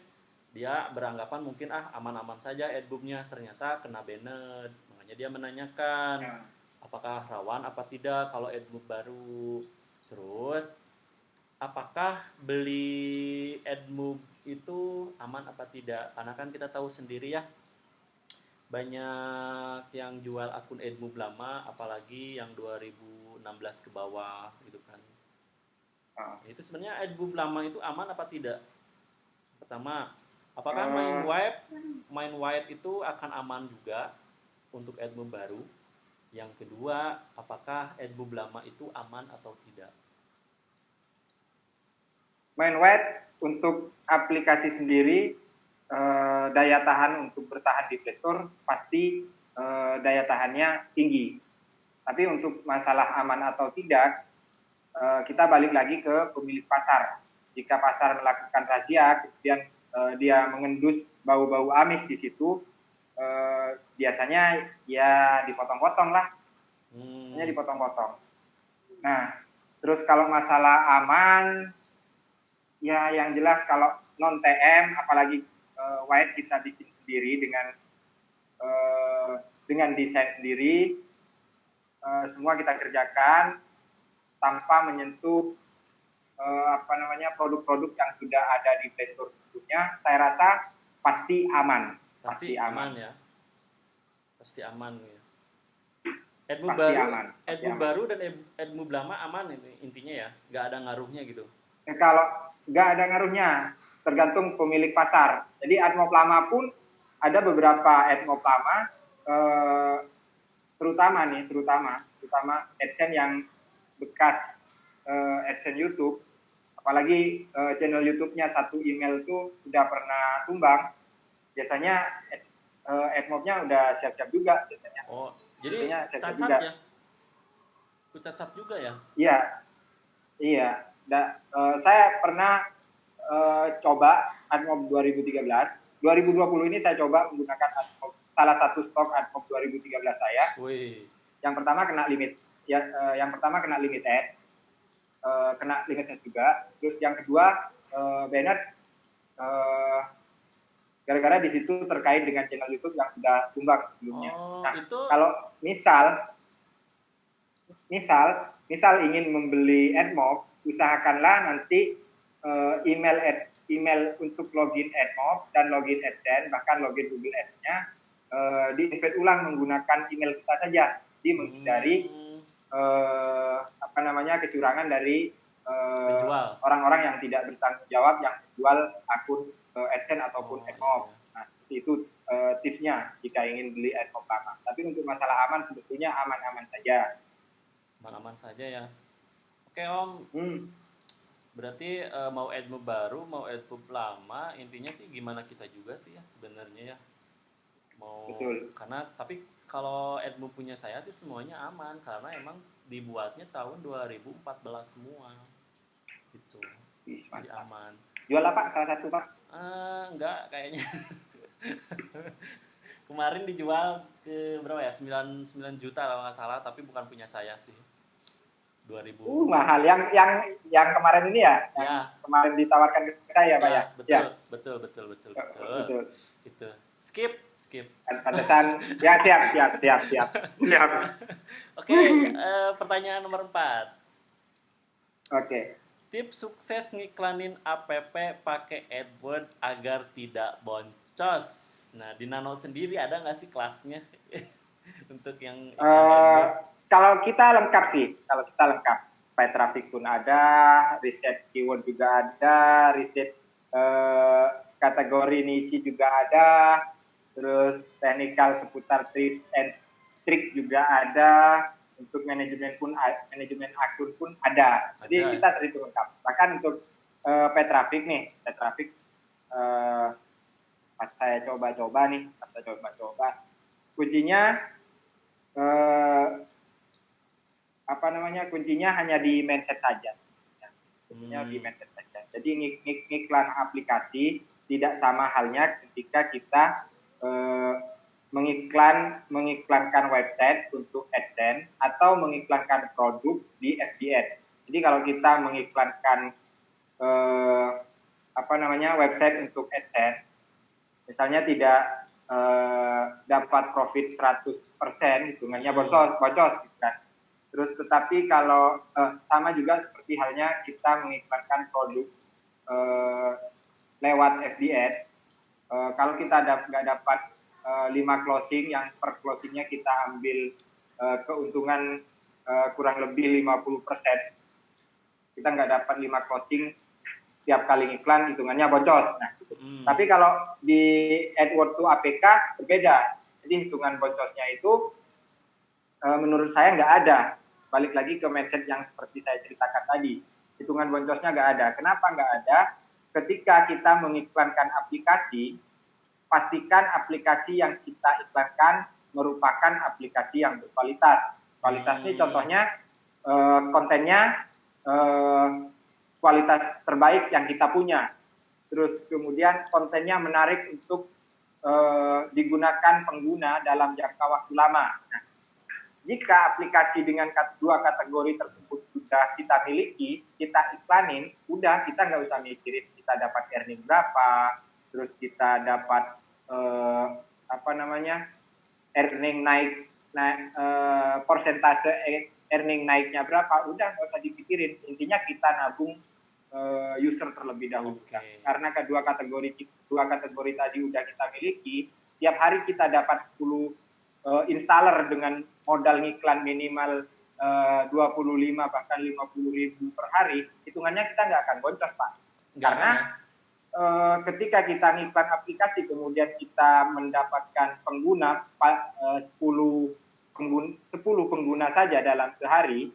dia beranggapan mungkin aman-aman saja admobnya, ternyata kena banned. Makanya dia menanyakan apakah rawan apa tidak kalau admob baru. Terus apakah beli admob itu aman apa tidak? Karena kan kita tahu sendiri ya, banyak yang jual akun admob lama, apalagi yang 2016 ke bawah gitu kan. Itu sebenarnya admob lama itu aman apa tidak? Pertama, apakah main white itu akan aman juga untuk admob baru? Yang kedua, apakah admob lama itu aman atau tidak? Main white untuk aplikasi sendiri, daya tahan untuk bertahan di Play Store pasti daya tahannya tinggi. Tapi untuk masalah aman atau tidak, kita balik lagi ke pemilik pasar. Jika pasar melakukan razia, kemudian dia mengendus bau-bau amis di situ, biasanya ya dipotong-potong lah. Hanya dipotong-potong. Nah, terus kalau masalah aman, ya yang jelas kalau non TM, apalagi white kita bikin sendiri dengan desain sendiri, semua kita kerjakan tanpa menyentuh produk-produk yang sudah ada di Play Store sebelumnya. Saya rasa pasti aman. Pasti aman ya. Pasti aman ya. Admob baru dan admob lama aman ini intinya ya, nggak ada ngaruhnya gitu. Kalau nggak ada ngaruhnya, tergantung pemilik pasar. Jadi admob lama pun ada beberapa admob lama, terutama AdSense yang bekas AdSense YouTube, apalagi channel YouTube-nya satu email itu sudah pernah tumbang, biasanya admobnya udah siap-siap juga biasanya. Oh, jadi cacat juga. Ya? Cacat juga ya? Iya. Saya pernah coba admob 2013, 2020 ini saya coba menggunakan admob, salah satu stok admob 2013 saya. Wih. Yang pertama kena limit, kena limit ads, kena limit ads juga. Terus yang kedua banned gara-gara di situ terkait dengan channel YouTube yang sudah tumbang sebelumnya. Kalau misal ingin membeli AdMob, usahakanlah nanti email untuk login AdMob dan login AdSense, bahkan login Google Ads-nya di-invite ulang menggunakan email kita saja, di menghindari kecurangan dari orang-orang yang tidak bertanggung jawab yang menjual akun AdSense ataupun AdMob. Nah, itu tipsnya jika ingin beli AdMob lama. Tapi untuk masalah aman sebetulnya aman-aman saja. Aman-aman saja ya. Oke Om. Berarti mau AdMob baru, mau AdMob lama, intinya sih gimana kita juga sih ya sebenarnya ya. Betul. Tapi kalau AdMob punya saya sih semuanya aman karena emang dibuatnya tahun 2014 semua. Gitu. Jadi aman. Jual apa salah satu Pak? Enggak kayaknya. Kemarin dijual ke berapa ya? 9 juta kalau nggak salah, tapi bukan punya saya sih. 2000. Mahal. Yang kemarin ini ya? Yang kemarin ditawarkan ke saya, Pak ya? Betul. Itu. Skip. Pantesan. Ya, siap. Oke, pertanyaan nomor 4. Oke. Tips sukses ngiklanin app pakai AdWords agar tidak boncos. Nah, di Nano sendiri ada nggak sih kelasnya untuk yang iklan AdWords? Kalau kita lengkap sih, kalau kita lengkap. Paid traffic pun ada, riset keyword juga ada, riset kategori niche juga ada, terus technical seputar tips and tricks juga ada, untuk manajemen akun pun ada. Jadi kita terhitung lengkap. Bahkan untuk paid traffic nih, paid traffic pas saya coba-coba, kuncinya kuncinya hanya di mindset saja. Kuncinya di mindset saja. Jadi ngiklan aplikasi tidak sama halnya ketika kita mengiklankan website untuk AdSense atau mengiklankan produk di FBN. Jadi kalau kita mengiklankan website untuk AdSense, misalnya tidak dapat profit 100%, hitungannya bocor gitu kan. Terus tetapi kalau sama juga seperti halnya kita mengiklankan produk lewat FBN, kalau kita nggak dapat 5 closing, yang per closingnya kita ambil keuntungan kurang lebih 50%, kita nggak dapat 5 closing tiap kali iklan, hitungannya boncos. Nah, tapi kalau di AdWords to APK berbeda. Jadi hitungan boncosnya itu menurut saya nggak ada. Balik lagi ke mindset yang seperti saya ceritakan tadi. Hitungan boncosnya nggak ada. Kenapa nggak ada? Ketika kita mengiklankan aplikasi, pastikan aplikasi yang kita iklankan merupakan aplikasi yang berkualitas. Kualitas ini contohnya kontennya kualitas terbaik yang kita punya. Terus kemudian kontennya menarik untuk digunakan pengguna dalam jangka waktu lama. Nah, jika aplikasi dengan 2 kategori tersebut sudah kita miliki, kita iklanin, udah kita nggak usah mikirin kita dapat earning berapa, terus kita dapat earning naik persentase earning naiknya berapa, udah nggak usah dipikirin. Intinya kita nabung user terlebih dahulu. Okay. Karena dua kategori tadi udah kita miliki, tiap hari kita dapat 10 installer dengan modal ngiklan minimal 25 bahkan 50.000 per hari, hitungannya kita nggak akan boncos, Pak. Karena ketika kita ngiklan aplikasi kemudian kita mendapatkan pengguna 10 pengguna saja dalam sehari,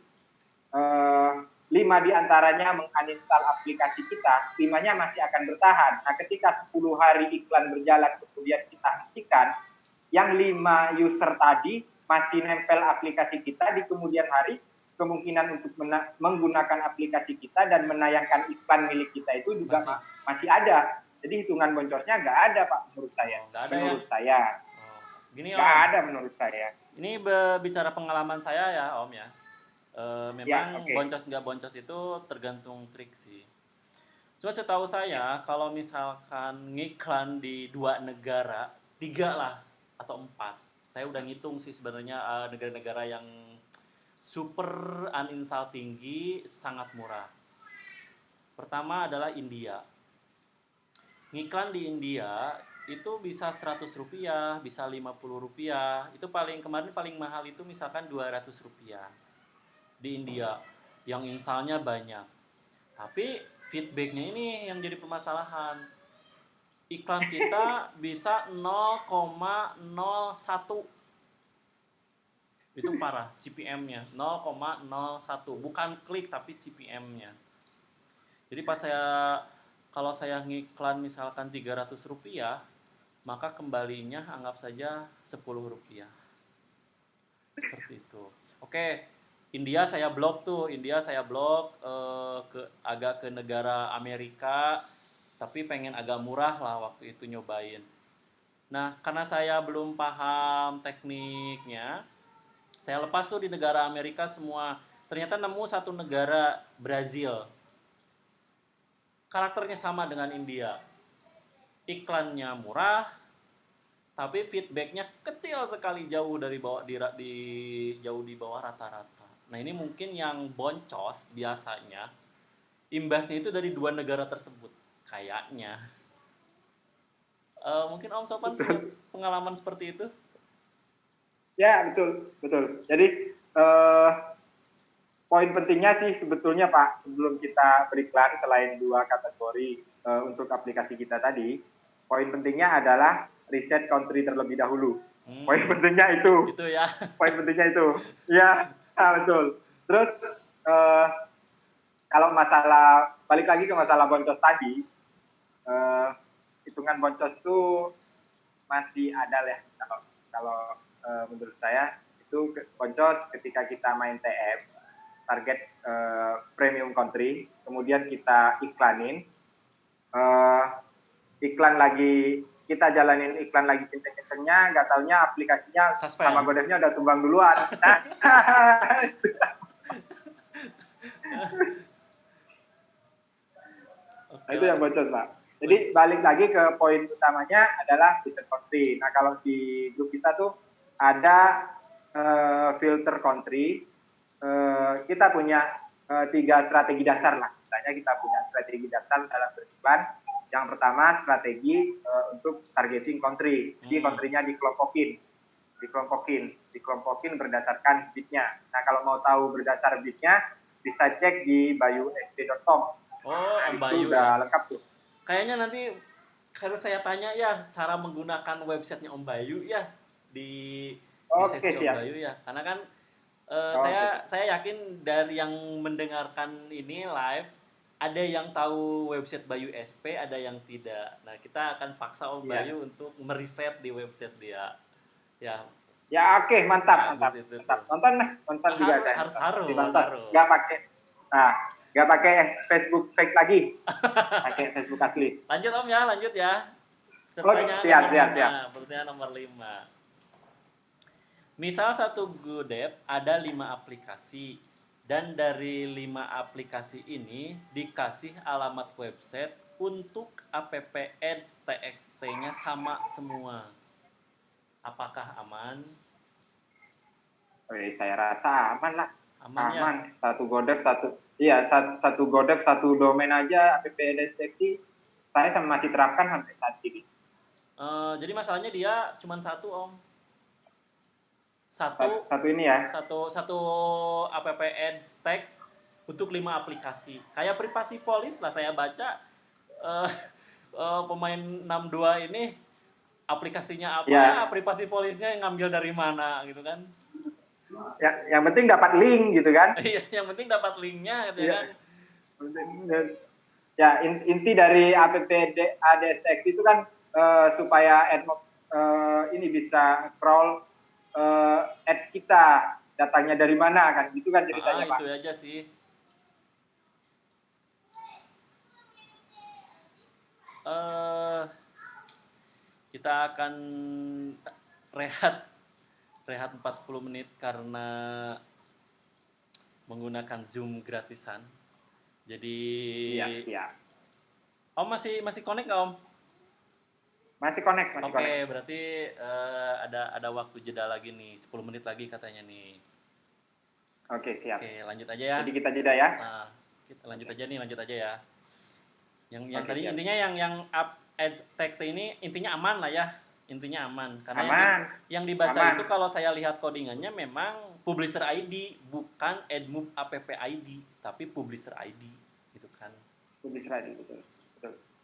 5 diantaranya menguninstall aplikasi kita, 5-nya masih akan bertahan. Nah, ketika 10 hari iklan berjalan kemudian kita hentikan, yang 5 user tadi masih nempel aplikasi kita di kemudian hari, kemungkinan untuk menggunakan aplikasi kita dan menayangkan iklan milik kita itu juga masih ada. Jadi hitungan bocornya nggak ada, Pak, menurut saya. Menurut saya. Gini, nggak ada menurut saya. Ini bicara pengalaman saya ya, Om ya. Memang boncos nggak boncos itu tergantung trik sih. Cuma setahu saya kalau misalkan ngiklan di 2 negara, 3 lah atau 4, saya udah ngitung sih sebenarnya negara-negara yang super uninstall tinggi sangat murah. Pertama adalah India. Ngiklan di India itu bisa 100 rupiah, bisa 50 rupiah. Itu kemarin paling mahal itu misalkan 200 rupiah. Di India yang installnya banyak, tapi feedbacknya ini yang jadi permasalahan. Iklan kita bisa 0,01, itu parah. CPM-nya 0,01, bukan klik tapi CPM-nya. Jadi kalau saya ngiklan misalkan 300 rupiah, maka kembalinya anggap saja 10 rupiah, seperti itu. Oke, India saya blok agak ke negara Amerika, tapi pengen agak murah lah waktu itu nyobain. Nah, karena saya belum paham tekniknya, saya lepas tuh di negara Amerika semua. Ternyata nemu satu negara, Brazil. Karakternya sama dengan India. Iklannya murah, tapi feedbacknya kecil sekali, jauh di bawah rata-rata. Nah, ini mungkin yang boncos biasanya imbasnya itu dari dua negara tersebut kayaknya. Mungkin Om Sopan punya Betul. pengalaman seperti itu? Ya, betul, betul. Jadi poin pentingnya sih sebetulnya Pak, sebelum kita beriklan selain dua kategori untuk aplikasi kita tadi, poin pentingnya adalah riset country terlebih dahulu. Poin pentingnya itu. Itu ya. Poin pentingnya itu. Ya, betul. Terus kalau masalah balik lagi ke masalah boncos tadi, hitungan boncos itu masih ada ya kalau menurut saya itu boncos ketika kita main TM target premium country, kemudian kita iklanin, iklan lagi kita jalanin iklan lagi kenceng-kencengnya, nggak taunya aplikasinya Suspend. sama godefnya udah tumbang duluan. Nah, itu yang bocor Pak. Jadi balik lagi ke poin utamanya adalah riset country. Nah kalau di grup kita tuh ada filter country. Kita punya 3 strategi dasar lah. Misalnya kita punya strategi dasar dalam beriklan. Yang pertama strategi untuk targeting country. Jadi country-nya dikelompokin berdasarkan bidnya. Nah kalau mau tahu berdasar bidnya bisa cek di bayusd.com. Nah, itu Bayu udah ya. lengkap tuh. Kayaknya nanti harus saya tanya ya cara menggunakan websitenya Om Bayu ya di Oke, sesi Om siap. Bayu ya. Karena kan Oke. saya yakin dari yang mendengarkan ini live ada yang tahu website Bayu SP, ada yang tidak. Nah, kita akan paksa Om Iya. Bayu untuk meriset di website dia. Ya, Ya oke, mantap. bagus itu tuh. Nonton juga saya. Harus. Nggak pakai. Nah, nggak pakai Facebook fake lagi. Pakai Facebook asli. Lanjut Om ya, lanjut ya. Pertanyaan nomor 5. Misal satu Godep ada 5 aplikasi dan dari 5 aplikasi ini dikasih alamat website untuk app ads txt-nya sama semua. Apakah aman? Saya rasa aman lah. Aman ya? Satu Godep satu domain aja app deteksi saya masih terapkan sampai saat ini. Jadi masalahnya dia cuma satu Om. Satu ini ya. Satu app ads text untuk 5 aplikasi. Kayak Privasi Police lah saya baca pemain 62 ini aplikasinya apa, Ya. Privasi Police-nya yang ngambil dari mana gitu kan. Ya, yang penting dapat link gitu kan. Iya, yang penting dapat linknya gitu kan. Ya, inti dari app ADSTX itu kan supaya ini bisa crawl ads kita, datanya dari mana kan, gitu kan ceritanya Pak. Itu aja sih. Kita akan rehat 40 menit karena menggunakan Zoom gratisan. Jadi Iya, siap. Om masih connect nggak Om? Masih connect. Oke, berarti ada waktu jeda lagi nih, 10 menit lagi katanya nih. Oke, siap. Oke, lanjut aja ya. Jadi kita jeda ya. Nah, kita lanjut aja ya. Yang Oke, tadi siap. intinya yang ads text ini intinya aman lah ya. Intinya aman. Karena Aman. yang dibaca Aman. itu kalau saya lihat codingannya memang publisher ID, bukan AdMove app ID, tapi publisher ID gitu kan. Publisher ID, betul.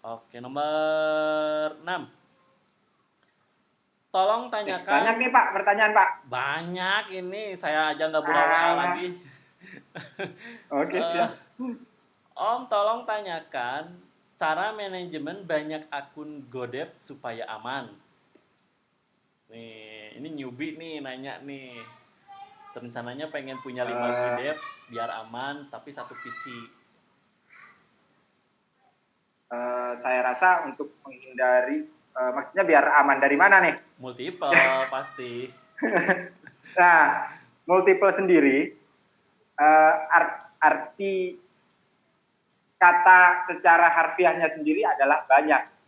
Oke, nomor 6. Tolong tanyakan. Banyak nih Pak pertanyaan Pak. Banyak ini, saya aja nggak buka WA lagi. Oke, siap. Om, tolong tanyakan cara manajemen banyak akun Godep supaya aman. Nih, ini newbie nih nanya nih. Rencananya pengen punya 5 Godep biar aman, tapi satu PC. Saya rasa untuk menghindari maksudnya biar aman dari mana nih? Multiple pasti. Nah, multiple sendiri arti kata secara harfiahnya sendiri adalah banyak.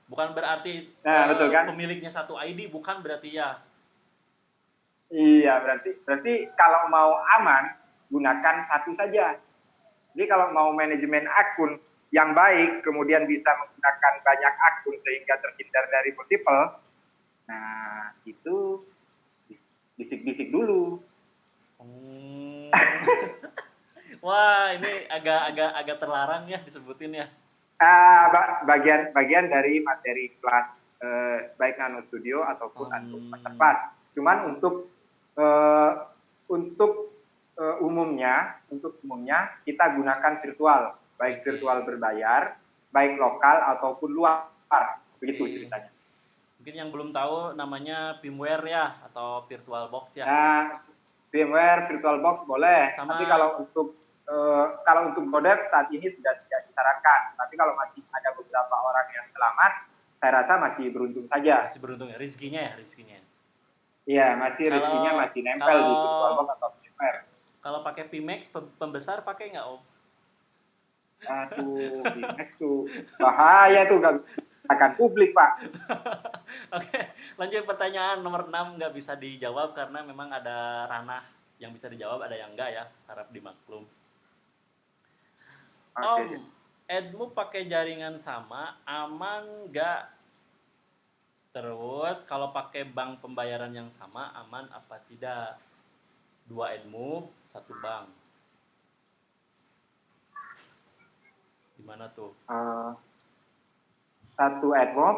Bukan berarti betul kan? Pemiliknya satu ID, bukan berarti ya. Iya, berarti kalau mau aman gunakan satu saja. Jadi kalau mau manajemen akun yang baik, kemudian bisa menggunakan banyak akun sehingga terhindar dari multiple, nah itu bisik-bisik dulu. Hmm. Wah, ini agak terlarang ya disebutin ya. Bagian dari materi kelas baik Nano Studio ataupun untuk Masterclass. Cuman untuk umumnya kita gunakan virtual, baik virtual berbayar, baik lokal ataupun luar, begitu ceritanya. Mungkin yang belum tahu namanya VMware ya atau VirtualBox ya. Nah, VMware VirtualBox boleh, tapi kalau untuk Godev saat ini sudah tidak disarankan. Tapi kalau masih ada beberapa orang yang selamat, saya rasa masih beruntung saja. Masih beruntung ya, rezekinya ya, rezekinya. Iya, rezekinya masih nempel di VirtualBox atau VMware. Kalau pakai Vmax pembesar pakai nggak Om? Aduh, Vmax tuh bahaya tuh, nggak akan publik Pak. Oke, lanjut pertanyaan nomor 6 nggak bisa dijawab karena memang ada ranah yang bisa dijawab, ada yang enggak ya, harap dimaklum. Om, Edmu pakai jaringan sama, aman nggak? Terus kalau pakai bank pembayaran yang sama, aman apa tidak? 2 Edmu, 1 bank. Gimana tuh? 1 AdMob,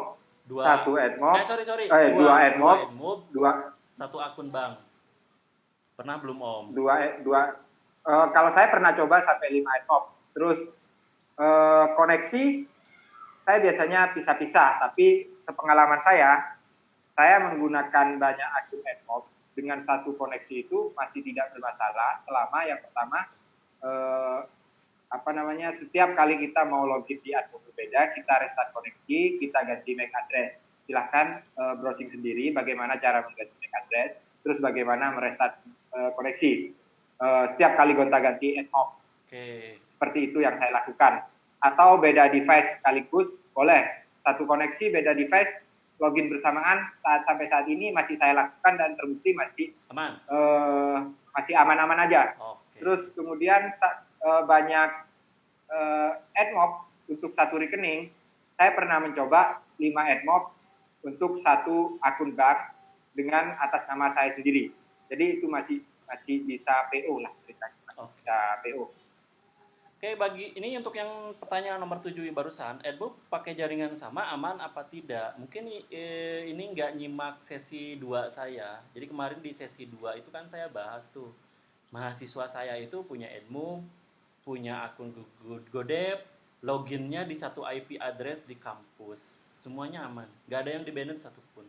2 AdMob. Sorry. 2 AdMob, 1 akun bank. Pernah belum Om? 2 kalau saya pernah coba sampai 5 AdMob. Terus koneksi saya biasanya pisah-pisah, tapi sepengalaman saya menggunakan banyak akun AdMob dengan satu koneksi itu masih tidak bermasalah selama yang pertama setiap kali kita mau login di admin berbeda, kita restart koneksi, kita ganti MAC address. Silahkan browsing sendiri bagaimana cara mengganti MAC address, terus bagaimana merestart koneksi. Setiap kali gonta-ganti admin. Seperti itu yang saya lakukan. Atau beda device sekaligus, boleh. Satu koneksi, beda device, login bersamaan, sampai saat ini masih saya lakukan dan terbukti masih aman. Masih aman-aman aja. Terus kemudian banyak AdMob untuk satu rekening. Saya pernah mencoba 5 AdMob untuk satu akun bank dengan atas nama saya sendiri. Jadi itu masih bisa PO lah ceritanya. Bisa PO. Oke, ini untuk yang pertanyaan nomor 7 barusan, Edbook pakai jaringan sama aman apa tidak? Mungkin ini nggak nyimak sesi 2 saya. Jadi kemarin di sesi 2 itu kan saya bahas tuh, mahasiswa saya itu punya Edmu, punya akun Godep, loginnya di satu IP address di kampus. Semuanya aman, nggak ada yang di-banned satupun.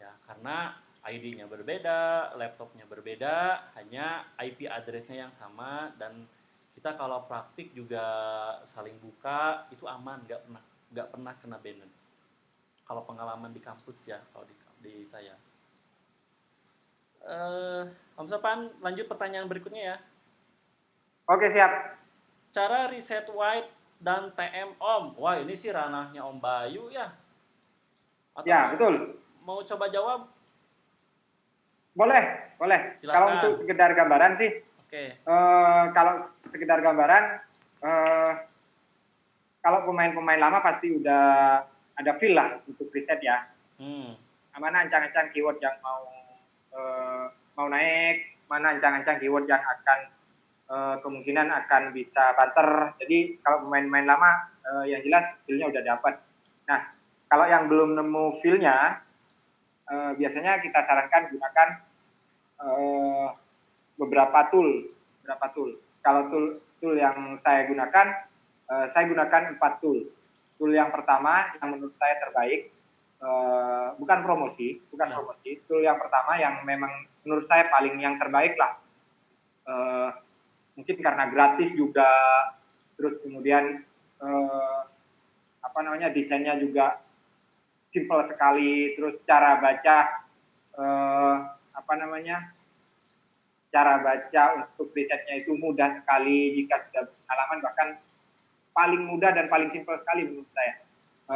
Ya, karena ID-nya berbeda, laptopnya berbeda, hanya IP address-nya yang sama, dan kita kalau praktik juga saling buka, itu aman, nggak pernah kena banned. Kalau pengalaman di kampus ya, kalau di saya. Om Sopan, lanjut pertanyaan berikutnya ya. Oke, siap. Cara reset white dan TM Om. Wah, ini sih ranahnya Om Bayu ya. Atau ya, betul. Mau coba jawab? Boleh. Silakan. Kalau untuk sekedar gambaran sih. Kalau sekedar gambaran, kalau pemain-pemain lama pasti udah ada feel lah untuk reset ya. Mana ancang-ancang keyword yang mau naik, mana ancang-ancang keyword yang akan kemungkinan akan bisa banter. Jadi kalau pemain-pemain lama yang jelas feel-nya udah dapat. Nah, kalau yang belum nemu feel-nya, biasanya kita sarankan gunakan beberapa tool. Kalau tool yang saya gunakan 4 tool. Tool yang pertama yang menurut saya terbaik, bukan promosi. Tool yang pertama yang memang menurut saya paling yang terbaik lah. Mungkin karena gratis juga, terus kemudian desainnya juga simple sekali, terus cara baca untuk risetnya itu mudah sekali jika sudah berpengalaman, bahkan paling mudah dan paling simple sekali menurut saya.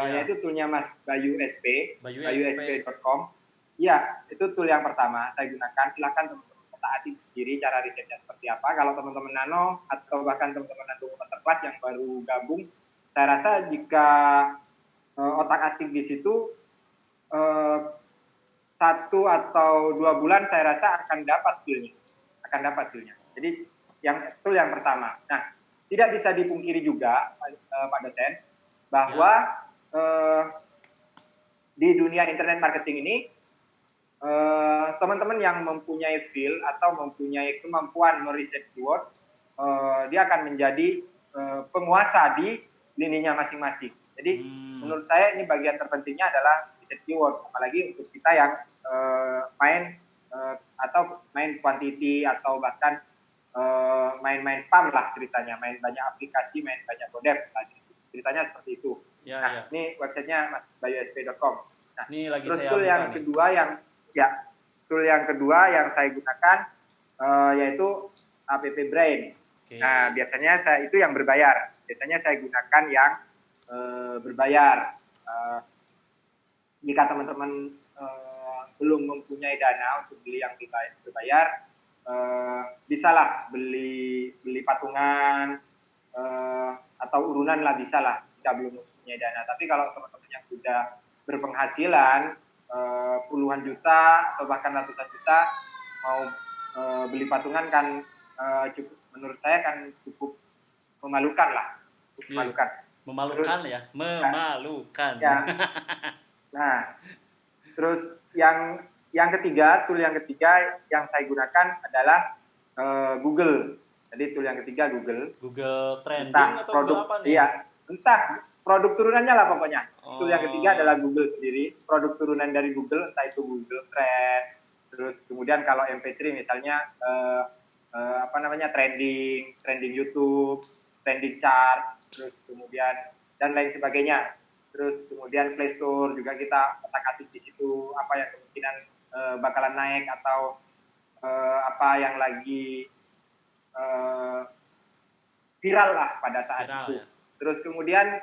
Yaitu toolnya Mas Bayu SP, bayusp.com. Iya, itu tool yang pertama saya gunakan. Silakan teman-teman taati sendiri cara risetnya seperti apa. Kalau teman-teman nano atau bahkan teman-teman nano masterclass yang baru gabung, saya rasa jika otak-atik di situ 1 atau 2 bulan saya rasa akan dapat feel-nya. Jadi tool yang pertama. Nah, tidak bisa dipungkiri juga Pak dosen bahwa di dunia internet marketing ini teman-teman yang mempunyai feel atau mempunyai kemampuan meriset keyword, dia akan menjadi penguasa di lininya masing-masing. Jadi menurut saya ini bagian terpentingnya adalah riset keyword, apalagi untuk kita yang main atau main quantity atau bahkan main-main spam lah ceritanya, main banyak aplikasi, main banyak godep, ceritanya seperti itu. Ya, nah, ya. ini websitenya bayusp.com. Nah, ini lagi terus saya tool yang nih. kedua yang yang saya gunakan yaitu App Brain. Okay. Nah, biasanya itu yang berbayar. Biasanya saya gunakan yang berbayar. Jika teman-teman belum mempunyai dana untuk beli yang berbayar, bisalah beli patungan atau urunan lah, bisalah jika belum mempunyai dana. Tapi kalau teman-teman yang sudah berpenghasilan puluhan juta atau bahkan ratusan juta mau beli patungan kan cukup, menurut saya kan cukup memalukan lah. Memalukan terus, ya, memalukan. Ya. Nah, terus yang ketiga, tool yang ketiga yang saya gunakan adalah Google. Jadi tool yang ketiga Google Trending atau produk, apa nih? Iya, entah produk turunannya lah pokoknya. Tool yang ketiga adalah Google sendiri, produk turunan dari Google, entah itu Google Trend, terus kemudian kalau MP3 misalnya trending YouTube, trending chart, terus kemudian dan lain sebagainya. Terus kemudian Play Store juga kita otak-atik di situ apa yang kemungkinan bakalan naik atau apa yang lagi viral lah pada saat itu. Ya. Terus kemudian,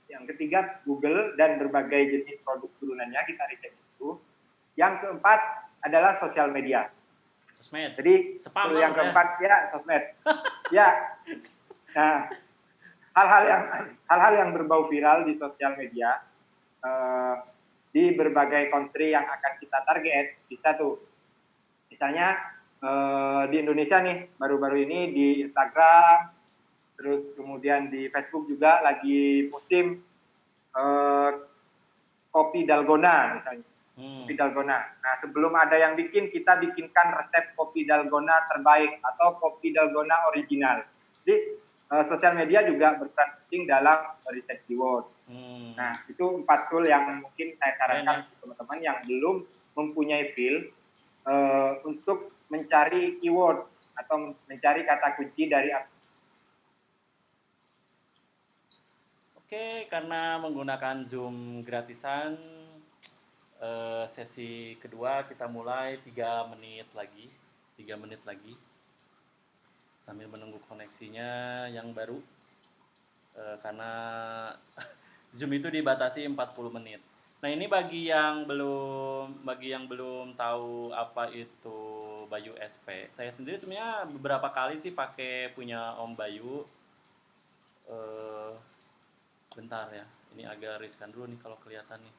yang ketiga Google dan berbagai jenis produk turunannya kita riset itu. Yang keempat adalah sosial media. Sosmed. Jadi yang keempat ya sosmed. Ya. Nah, hal-hal yang berbau viral di sosial media di berbagai country yang akan kita target bisa tuh. Misalnya di Indonesia nih baru-baru ini di Instagram, terus kemudian di Facebook juga lagi musim kopi dalgona misalnya. Kopi dalgona. Nah, sebelum ada yang kita bikinkan resep kopi dalgona terbaik atau kopi dalgona original. Jadi sosial media juga berperan penting dalam riset keyword. Nah, itu 4 tool yang mungkin saya sarankan untuk teman-teman yang belum mempunyai feel untuk mencari keyword atau mencari kata kunci dari Oke, karena menggunakan Zoom gratisan, sesi kedua kita mulai 3 menit lagi sambil menunggu koneksinya yang baru karena Zoom itu dibatasi 40 menit. Nah, ini bagi yang belum tahu apa itu Bayu SP. Saya sendiri sebenarnya beberapa kali sih pakai punya Om Bayu. Bentar ya, ini agak riskan dulu nih kalau kelihatan nih.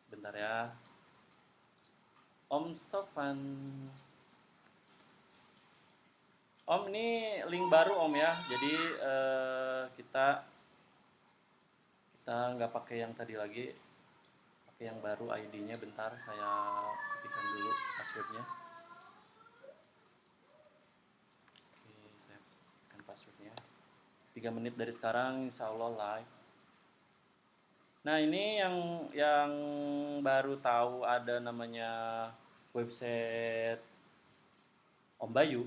Bentar ya. Om Sofan. Om, ini link baru Om ya. Jadi kita nggak pakai yang tadi lagi. Pakai yang baru, ID-nya bentar saya ketikkan dulu passwordnya. Oke, saya ketikkan passwordnya. 3 menit dari sekarang insya Allah live. Nah, ini yang baru tahu ada namanya website Om Bayu.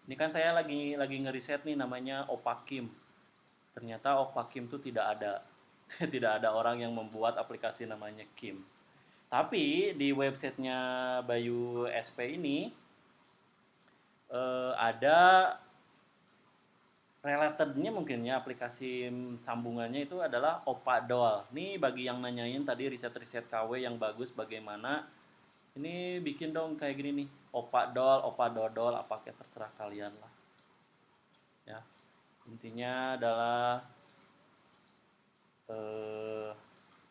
Ini kan saya lagi ngeriset nih namanya Opakim. Ternyata Opakim itu tidak ada. Tidak ada orang yang membuat aplikasi namanya Kim. Tapi di websitenya Bayu SP ini ada relatednya mungkin ya, aplikasi sambungannya itu adalah Opadol. Nih bagi yang nanyain tadi riset-riset KW yang bagus bagaimana ini bikin dong kayak gini nih, opa dol, opa dodol, apa kayak terserah kalian lah ya. Intinya adalah eh,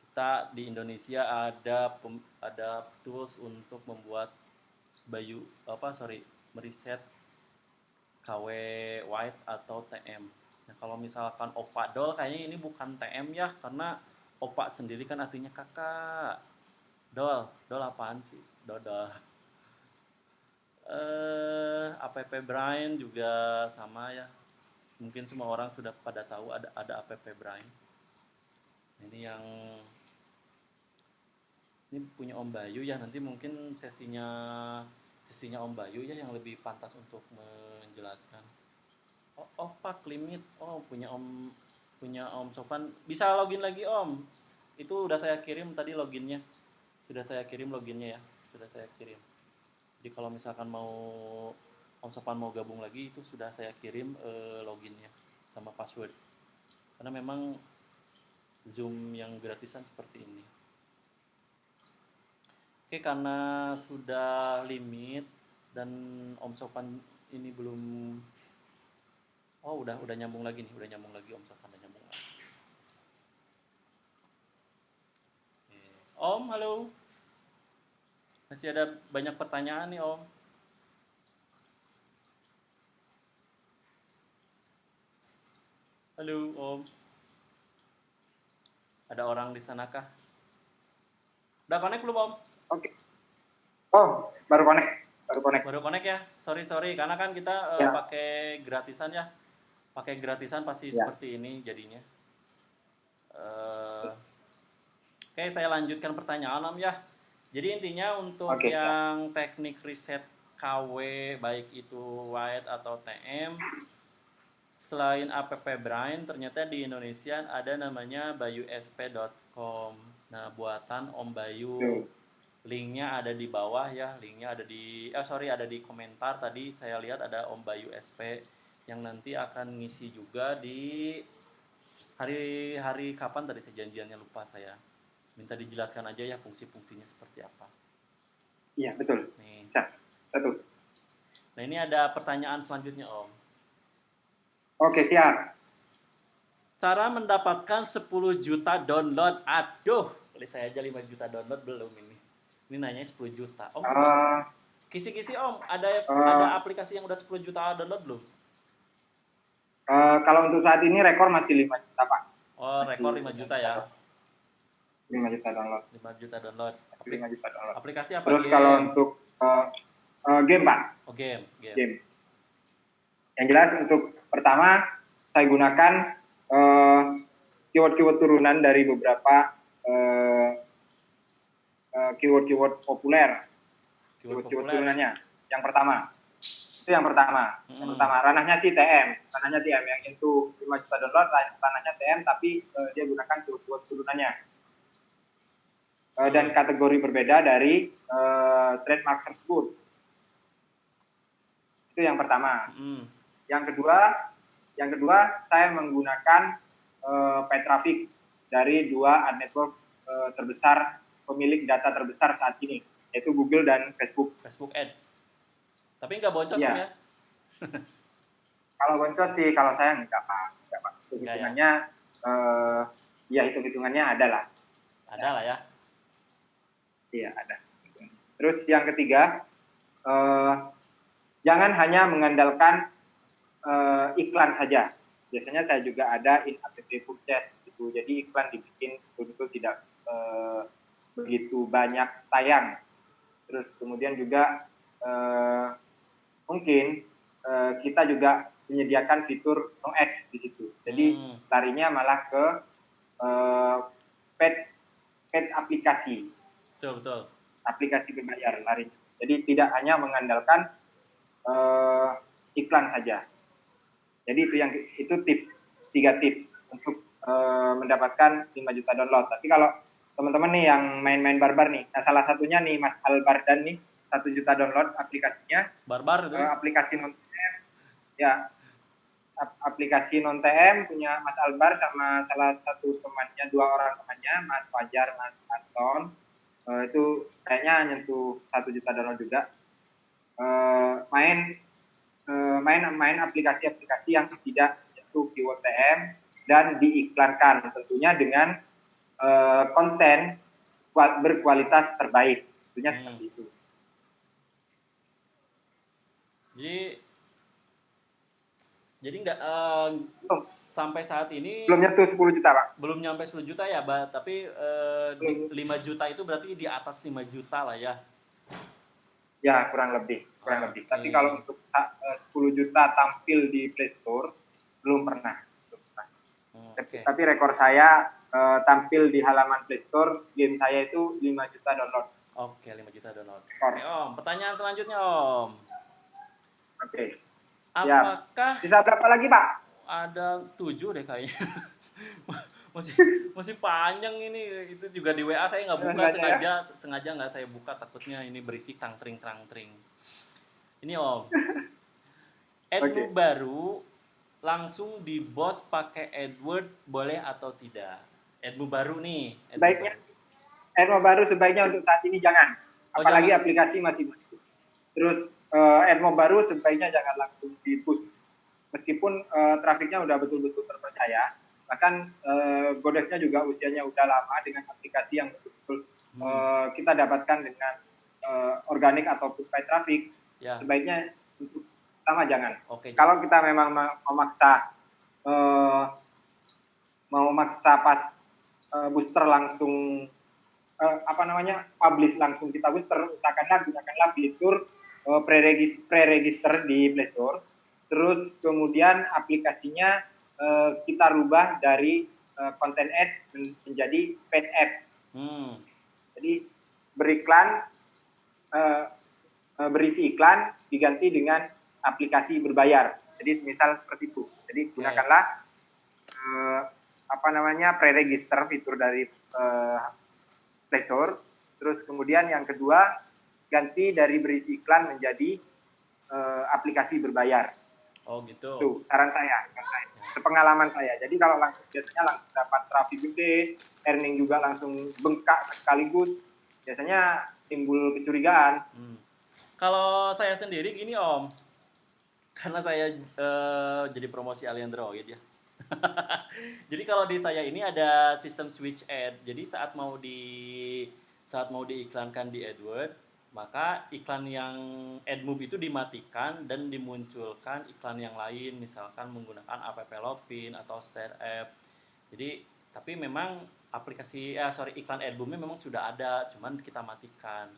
kita di Indonesia ada tools untuk membuat meriset KW White atau TM. Nah, kalau misalkan opa dol kayaknya ini bukan TM ya, karena opa sendiri kan artinya kakak. Dol apaan sih? Dodol. App Brain juga sama ya. Mungkin semua orang sudah pada tahu ada App Brain. Ini punya Om Bayu ya, nanti mungkin sesinya Om Bayu ya yang lebih pantas untuk menjelaskan. Oh Pak Limit, punya Om Sofan, bisa login lagi Om. Itu udah saya kirim tadi loginnya, sudah saya kirim loginnya ya, sudah saya kirim. Jadi kalau misalkan Om Sofan mau gabung lagi itu sudah saya kirim loginnya sama password. Karena memang Zoom yang gratisan seperti ini. Oke, karena sudah limit dan Om Sofan ini belum. Oh, udah nyambung lagi nih, Om Sofan udah nyambung lagi. Oke. Om, halo. Masih ada banyak pertanyaan nih, Om. Halo, Om. Ada orang di sanakah? Udah connect belum, Om? Oke. Oh, baru connect. Baru connect ya. Sorry, karena kan kita Ya. pakai gratisan ya. Pakai gratisan pasti Ya. seperti ini jadinya. Oke, saya lanjutkan pertanyaan Om ya. Jadi intinya untuk Oke, yang teknik riset KW baik itu White atau TM, selain App Brain ternyata di Indonesia ada namanya bayusp.com. Nah, buatan Om Bayu. Tuh. Linknya ada di bawah ya, ada di komentar tadi saya lihat ada Om Bayu SP yang nanti akan ngisi juga di hari kapan tadi saya janjiannya lupa saya. Minta dijelaskan aja ya fungsi-fungsinya seperti apa. Iya, betul. Nih. Bisa. Betul. Nah, ini ada pertanyaan selanjutnya, Om. Oke, siap. Cara mendapatkan 10 juta download. Aduh, kali saya aja 5 juta download belum ini. Ini nanya 10 juta. Om, kisi-kisi Om, ada aplikasi yang udah 10 juta download belum? Kalau untuk saat ini rekor masih 5 juta, Pak. Oh, rekor 5 juta ya. 5 juta download. 5 juta download. 5 juta download. Aplikasi apa? Terus kalau untuk game, Pak. Oh, game. Yang jelas untuk pertama saya gunakan keyword-keyword turunan dari beberapa keyword-keyword populer. Keyword turunannya. Yang pertama. Yang pertama, ranahnya sih TM. Yang itu 5 juta download, ranahnya TM, tapi dia gunakan keyword turunannya. Dan kategori berbeda dari trademark tersebut. Itu yang pertama. Yang kedua, saya menggunakan paid traffic dari dua ad network terbesar, pemilik data terbesar saat ini, yaitu Google dan Facebook. Facebook Ad. Tapi nggak boncos ya? Kalau boncos sih, kalau saya nggak Pak. Hitung-hitungannya, hitung-hitungannya ada lah. Ada lah ya? Iya, ada. Terus yang ketiga, jangan hanya mengandalkan iklan saja. Biasanya saya juga ada in-app purchase gitu. Jadi iklan dibikin betul-betul tidak begitu banyak tayang. Terus kemudian juga mungkin kita juga menyediakan fitur no ads di situ. Jadi larinya malah ke paid aplikasi. Betul. Aplikasi berbayar larinya. Jadi tidak hanya mengandalkan iklan saja. Jadi itu tips, 3 tips untuk mendapatkan 5 juta download. Tapi kalau teman-teman nih yang main-main barbar nih, nah salah satunya nih Mas Albardan nih 1 juta download aplikasinya. Barbar itu? Aplikasi non TM, ya. Aplikasi non TM punya Mas Albar sama salah satu temannya, 2 orang temannya, Mas Fajar, Mas Anton. Itu kayaknya nyentuh 1 juta download juga. Main aplikasi-aplikasi yang tidak menyentuh keyword TM dan diiklankan tentunya dengan konten berkualitas terbaik, tentunya seperti itu. Jadi nggak sampai saat ini belum nyentuh 10 juta, Pak. Belum nyampe 10 juta ya, tapi 5 juta itu berarti di atas 5 juta lah ya. Ya, kurang lebih. Okay. Tapi kalau untuk 10 juta tampil di Play Store belum pernah. Okay. Tapi rekor saya tampil di halaman Play Store, game saya itu 5 juta download. Oke, 5 juta download. Oke, Om. Pertanyaan selanjutnya, Om. Oke. Apakah bisa berapa lagi, Pak? Ada 7 deh kayaknya. masih panjang ini. Itu juga di WA saya nggak buka, sengaja nggak saya buka, takutnya ini berisi tang-tring. Ini Om. Admu baru langsung di bos pakai AdWord boleh atau tidak? Admu baru nih. Admu baru sebaiknya untuk saat ini jangan. Apalagi aplikasi masih baru. Terus Admu baru sebaiknya jangan langsung di push. Meskipun trafiknya udah betul-betul terpercaya, bahkan Godef-nya juga usianya udah lama dengan aplikasi yang betul-betul kita dapatkan dengan organik atau paid traffic, sebaiknya untuk sama jangan. Kalau kita memang mau maksa pas booster langsung publish langsung kita booster, gunakanlah fitur pre-register di Play Store. Terus kemudian aplikasinya kita rubah dari content ads menjadi paid ads. Jadi berisi iklan diganti dengan aplikasi berbayar. Jadi misal seperti itu. Jadi gunakanlah pre-register fitur dari Play Store. Terus kemudian yang kedua ganti dari berisi iklan menjadi aplikasi berbayar. Oh gitu. Itu saran saya. Sepengalaman saya. Jadi kalau biasanya langsung dapat traffic gede, earning juga langsung bengkak sekaligus, biasanya timbul kecurigaan. Kalau saya sendiri gini Om, karena saya jadi promosi Alien Android ya. Jadi kalau di saya ini ada sistem switch ad. Jadi saat mau diiklankan di AdWords, maka iklan yang AdMove itu dimatikan dan dimunculkan iklan yang lain, misalkan menggunakan app Lopin atau Stare App. Jadi tapi memang iklan AdMove memang sudah ada, cuman kita matikan.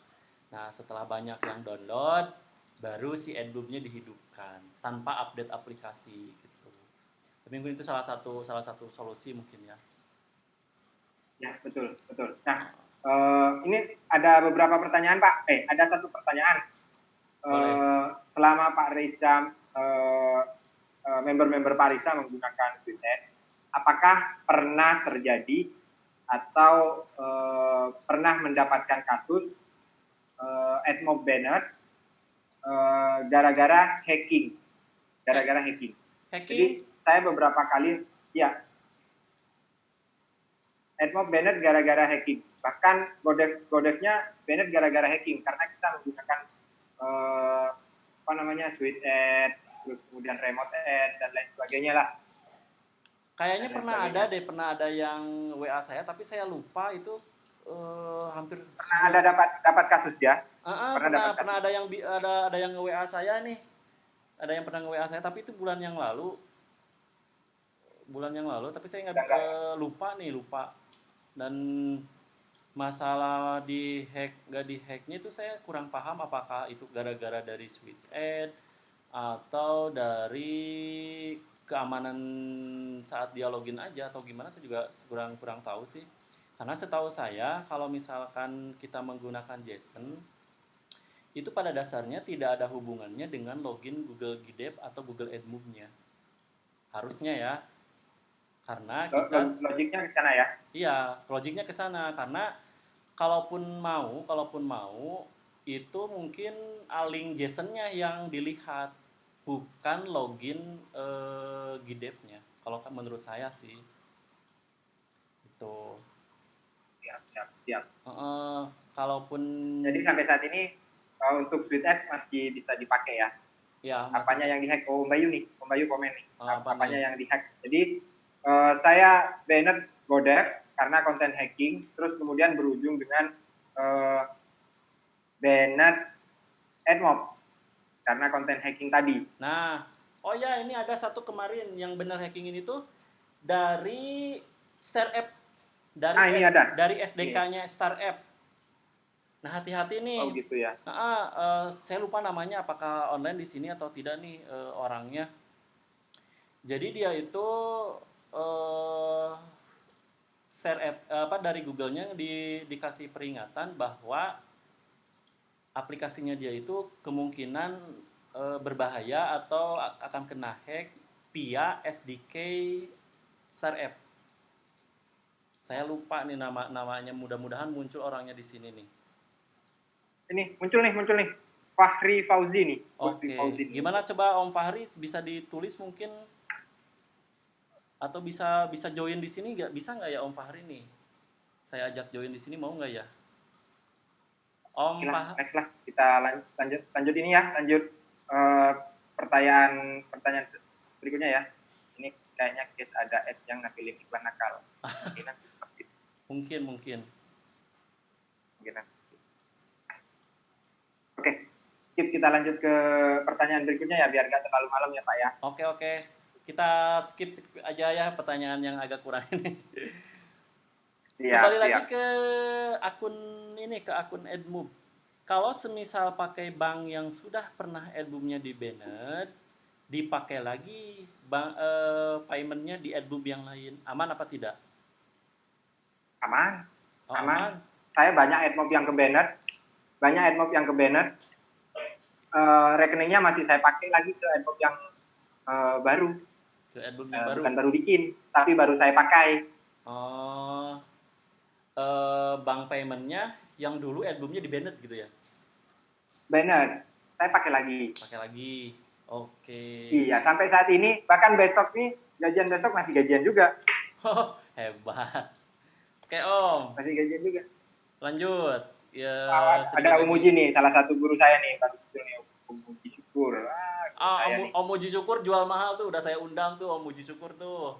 Nah setelah banyak yang download, baru si AdMove-nya dihidupkan tanpa update aplikasi gitu. Tapi mungkin itu salah satu solusi mungkin ya. Ya betul. Nah ini ada beberapa pertanyaan Pak. Ada satu pertanyaan. Selama Pak Riza member-member Pak Riza menggunakan Twitter, apakah pernah terjadi atau pernah mendapatkan kasus AdMob banned gara-gara hacking? Jadi saya beberapa kali AdMob banned gara-gara hacking. Bahkan Godef-nya banned gara-gara hacking karena kita menggunakan switch ad, terus kemudian remote ad dan lain sebagainya lah. Kayaknya pernah ada yang WA saya, tapi saya lupa itu hampir. Pernah ada dapat kasus ya? Pernah ada yang WA saya nih, ada yang pernah WA saya, tapi itu bulan yang lalu, tapi saya lupa. Dan masalah nggak di hacknya itu saya kurang paham apakah itu gara-gara dari switch ad atau dari keamanan saat dia login aja atau gimana, saya juga kurang tahu sih. Karena setahu saya kalau misalkan kita menggunakan JSON itu pada dasarnya tidak ada hubungannya dengan login Google GDAP atau Google AdMove-nya. Harusnya ya. Karena kita logiknya ke sana ya. Iya, logiknya ke sana karena kalaupun mau itu mungkin link JSON-nya yang dilihat, bukan login GDAP-nya. Kalau menurut saya sih. Itu. siap, siap, siap. Kalaupun Jadi sampai saat ini untuk Sweet Ads masih bisa dipakai ya. ya masih Apanya yang dihack? Oh, Om Bayu nih. Om Bayu komen nih. apa Apanya nih? yang dihack? Jadi saya banned GoDev karena konten hacking, terus kemudian berujung dengan banned AdMob karena konten hacking tadi. Nah, oh ya ini ada satu kemarin yang benar hacking ini tuh dari Startup Ini ada. dari SDK-nya Startup. Nah, hati-hati nih. Oh gitu ya. Saya lupa namanya apakah online di sini atau tidak nih orangnya. Jadi dia itu share app dari Google-nya dikasih peringatan bahwa aplikasinya dia itu kemungkinan berbahaya atau akan kena hack via SDK Share App. Saya lupa nih namanya, mudah-mudahan muncul orangnya di sini nih. Ini muncul nih. Fahri Fauzi nih. Oke. Gimana coba Om Fahri, bisa ditulis mungkin atau bisa join di sini nggak? Bisa nggak ya Om Fahri nih? Saya ajak join di sini, mau nggak ya? Om Fahri. Next lah, kita lanjut ini ya, lanjut pertanyaan berikutnya ya. Ini kayaknya case ada ads yang nampilin iklan nakal. Mungkin. Oke, kita lanjut ke pertanyaan berikutnya ya, biar nggak terlalu malam ya Pak ya. Oke. Kita skip aja ya pertanyaan yang agak kurang ini. Kembali lagi ke akun AdMob. Kalau semisal pakai bank yang sudah pernah AdMob-nya di-banned, dipakai lagi payment-nya di AdMob yang lain, aman apa tidak? Aman. Aman. Saya banyak AdMob yang ke-banned. Rekeningnya masih saya pakai lagi ke AdMob yang baru. Ke AdMob yang baru. Bukan baru bikin, tapi baru saya pakai. Bank payment-nya yang dulu AdMob-nya di-banned gitu ya? Banned. Saya pakai lagi. Oke. Iya, sampai saat ini, bahkan besok nih, gajian besok masih gajian juga. Hebat. Oke Om. Masih gajian juga. Lanjut. Ya, ada Om Uji nih, salah satu guru saya nih, baru muncul nih, Om Uji Syukur. Om Uji Syukur jual mahal tuh, udah saya undang tuh Om Uji Syukur tuh.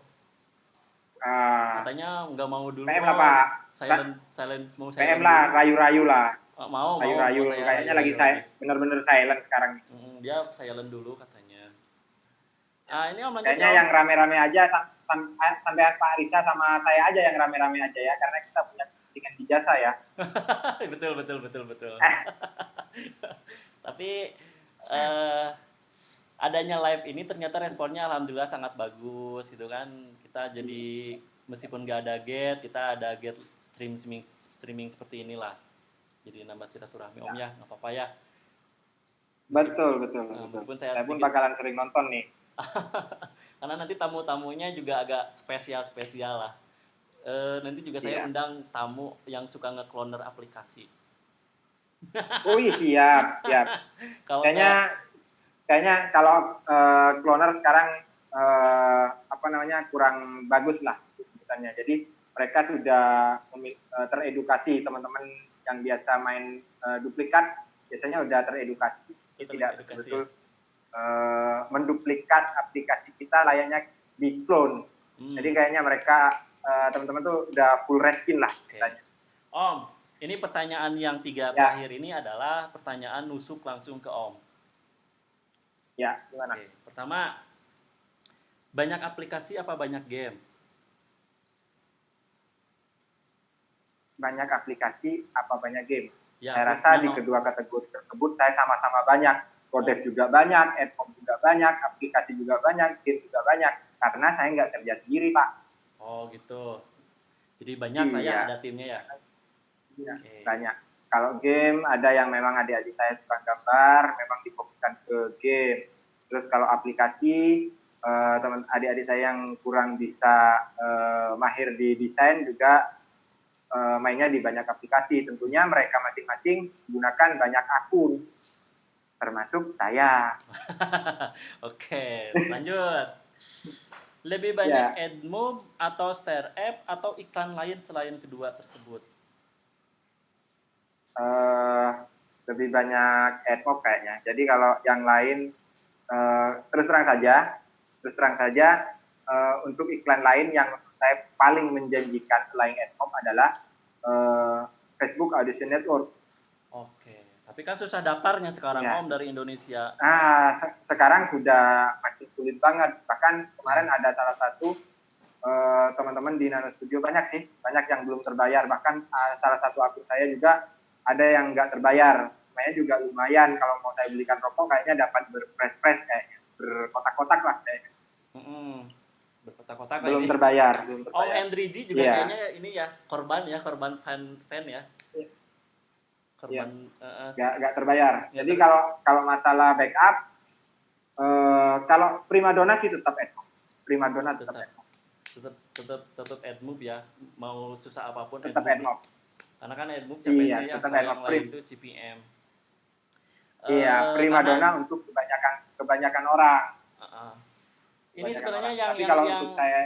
Katanya nggak mau dulu. PM lah Pak. Silent mau silent. PM lah, rayu-rayu lah. Mau kayaknya lagi saya bener-bener silent sekarang. Dia silent dulu katanya. Ini Om lanjut. Kayaknya yang rame-rame aja sampai Pak Risa sama saya aja yang rame-rame aja ya, karena kita punya kepentingan di jasa ya. betul. Tapi adanya live ini ternyata responnya alhamdulillah sangat bagus gitu kan. Kita jadi meskipun nggak ada get, kita ada get streaming seperti inilah. Jadi nambah silaturahmi Om ya, nggak apa-apa ya. Betul. Meskipun saya pun bakalan sering nonton nih. Karena nanti tamu-tamunya juga agak spesial lah. Nanti juga saya undang tamu yang suka nge-cloner aplikasi. Oh iya siap. Kayaknya kalau cloner sekarang kurang bagus lah sebutannya. Jadi mereka sudah teredukasi, teman-teman yang biasa main duplikat biasanya udah teredukasi. Tidak betul menduplikat aplikasi kita layaknya di clone. Jadi kayaknya mereka teman-teman tuh udah full reskin lah. Okay. Om, ini pertanyaan yang 3 terakhir ini adalah pertanyaan nusuk langsung ke Om. Ya, gimana? Okay. Pertama, banyak aplikasi apa banyak game? Banyak aplikasi apa banyak game? Ya, saya rasa di kedua kategori tersebut saya sama-sama banyak. GoDev juga banyak, AdMob juga banyak, aplikasi juga banyak, game juga banyak. Karena saya nggak kerja sendiri, Pak. Oh gitu. Jadi banyak lah ya, ada timnya ya? Okay. Banyak. Kalau game ada yang memang adik-adik saya suka gambar, memang difokuskan ke game. Terus kalau aplikasi, teman adik-adik saya yang kurang bisa mahir di desain juga mainnya di banyak aplikasi. Tentunya mereka masing-masing gunakan banyak akun, termasuk saya. Oke, lanjut. Lebih banyak AdMob atau Startup atau iklan lain selain kedua tersebut? eh, lebih banyak admob kayaknya. Jadi kalau yang lain terus terang saja untuk iklan lain yang saya paling menjanjikan selain admob adalah eh, Facebook Audition Network. Oke. Tapi kan susah daftarnya sekarang Ya. Om dari Indonesia. Nah, sekarang sudah makin sulit banget. Bahkan kemarin ada salah satu teman-teman di Nano Studio banyak yang belum terbayar. Bahkan salah satu akun saya juga ada yang nggak terbayar. Namanya juga lumayan kalau mau saya belikan rokok kayaknya dapat berpress-press kayaknya, berkotak-kotak lah kayaknya. Berkotak-kotak Belum ini. terbayar, Om Hendry G juga Iya. kayaknya ini ya korban fan ya. Iya. Korban Nggak terbayar. nggak Jadi ter- kalau masalah backup, kalau primadona sih tetap admob. Primadona tetap admob. tetap AdMove ya. Mau susah apapun Tetap admob. Karena kan AdMove Iya, CPC ya, tetap kalau admob. yang lain itu CPM. Iya, primadona Karena untuk kebanyakan orang. ini Kebanyakan sebenarnya orang. Tapi kalau untuk saya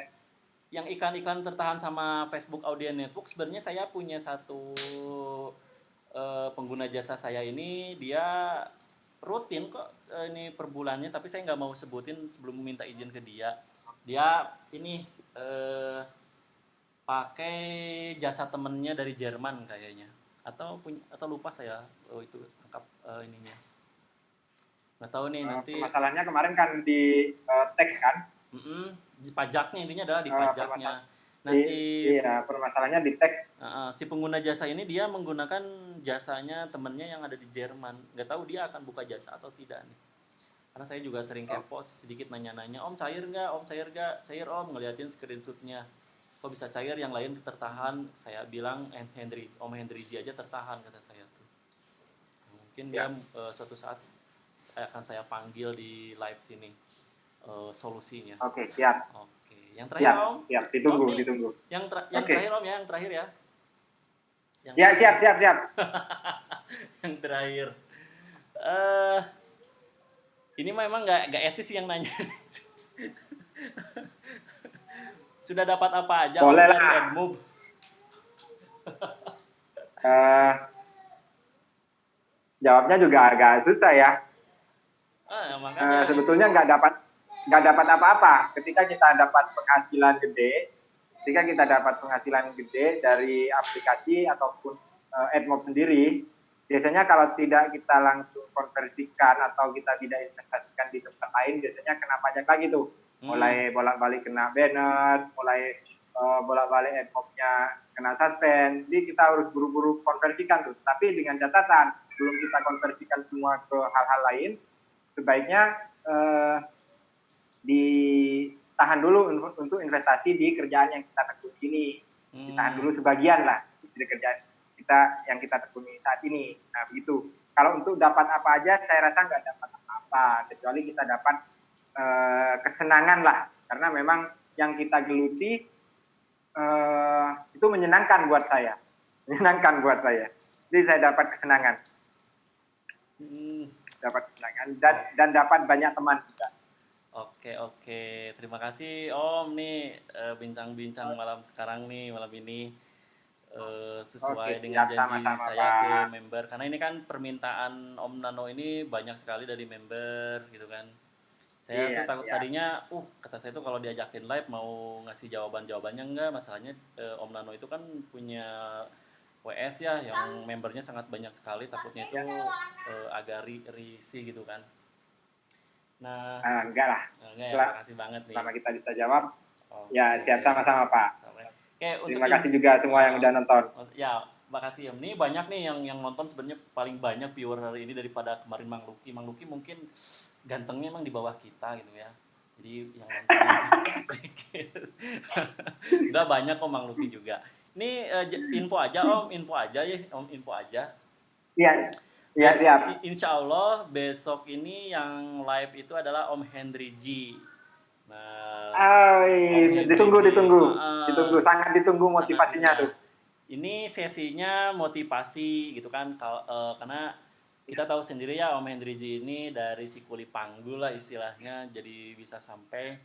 yang iklan-iklan tertahan sama Facebook Audience Network, sebenarnya saya punya satu pengguna jasa saya ini, dia rutin kok ini per bulannya, tapi saya nggak mau sebutin sebelum meminta izin ke dia. Dia ini pakai jasa temennya dari Jerman kayaknya, atau lupa saya itu lengkap ininya. Nggak tahu nih nanti. masalahnya kemarin kan di teks kan. Di pajaknya, intinya adalah di pajaknya. Nah iya, permasalahannya di teks. Si pengguna jasa ini dia menggunakan jasanya temennya yang ada di Jerman. Nggak tahu dia akan buka jasa atau tidak nih. Karena saya juga sering kepo, sedikit nanya-nanya, Om cair nggak? Om cair nggak? Cair Om, ngeliatin screenshotnya. Kok bisa cair, yang lain tertahan? Saya bilang Om Hendry G aja tertahan, kata saya tuh. Mungkin dia suatu saat akan saya panggil di live sini solusinya. Oke, siap. Oke, yang terakhir Om. Siap, ditunggu. Yang terakhir Om ya, yang terakhir ya. Siap. Yang terakhir. Ini memang nggak etis yang nanya. Sudah dapat apa aja Boleh dari lah. AdMove? Jawabnya juga agak susah ya. Makanya sebetulnya nggak dapat apa-apa. Ketika kita dapat penghasilan gede dari aplikasi ataupun AdMob sendiri, biasanya kalau tidak kita langsung konversikan atau kita tidak investasikan di tempat lain, biasanya kena pajak lagi tuh. Mulai bolak-balik kena banner, mulai bolak-balik AdMob-nya kena suspend. Jadi kita harus buru-buru konversikan tuh. Tapi dengan catatan, sebelum kita konversikan semua ke hal-hal lain, sebaiknya ditahan dulu untuk investasi di kerjaan yang kita tekuni ini. Ditahan dulu sebagian lah di kerjaan yang kita tekuni saat ini. Nah, begitu. Kalau untuk dapat apa aja, saya rasa nggak dapat apa-apa, kecuali kita dapat kesenangan lah. Karena memang yang kita geluti itu menyenangkan buat saya. Jadi saya dapat kesenangan. Dan dapat banyak teman juga. Oke. Terima kasih Om nih bincang-bincang malam ini sesuai dengan janji saya ke member. Karena ini kan permintaan Om Nano ini banyak sekali dari member gitu kan. Saya tuh takut tadinya, kata saya tuh kalau diajakin live mau ngasih jawabannya enggak. Masalahnya Om Nano itu kan punya WS ya, yang membernya sangat banyak sekali. Takutnya itu agak risih gitu kan. Nah, enggak lah. Terima kasih banget nih. Selama kita bisa jawab, ya siap sama-sama Pak. Terima kasih juga semua yang udah nonton. Ya, makasih ya. Ini banyak nih yang nonton, sebenarnya paling banyak viewer hari ini daripada kemarin Mang Luki. Mang Luki mungkin gantengnya emang di bawah kita gitu ya. Jadi yang nontonnya sedikit. Enggak banyak kok Mang Luki juga. Ini info aja Om, info aja. Iya, siap. Insya Allah besok ini yang live itu adalah Om Hendry G. Nah, ditunggu. Sangat ditunggu motivasinya tuh. Ini sesinya motivasi gitu kan, karena kita tahu sendiri ya Om Hendry G ini dari si kuli panggul lah istilahnya, jadi bisa sampai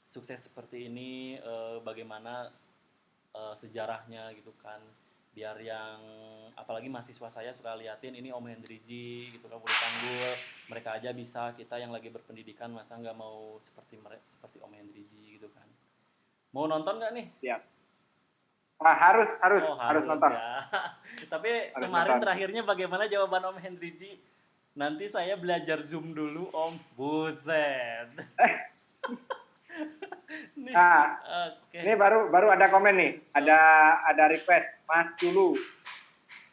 sukses seperti ini, bagaimana sejarahnya gitu kan. biar yang apalagi mahasiswa saya suka liatin ini Om Hendriji gitu kan kulit panggul, mereka aja bisa, kita yang lagi berpendidikan masa nggak mau seperti Om Hendriji gitu kan. Mau nonton nggak nih? Siap. Harus Oh harus harus nonton. ya. Tapi Harus kemarin nonton. terakhirnya bagaimana jawaban Om Hendriji? Nanti saya belajar Zoom dulu Om. Buset. Nih, Nah, oke. ini baru ada komen nih. Ada request Mas dulu.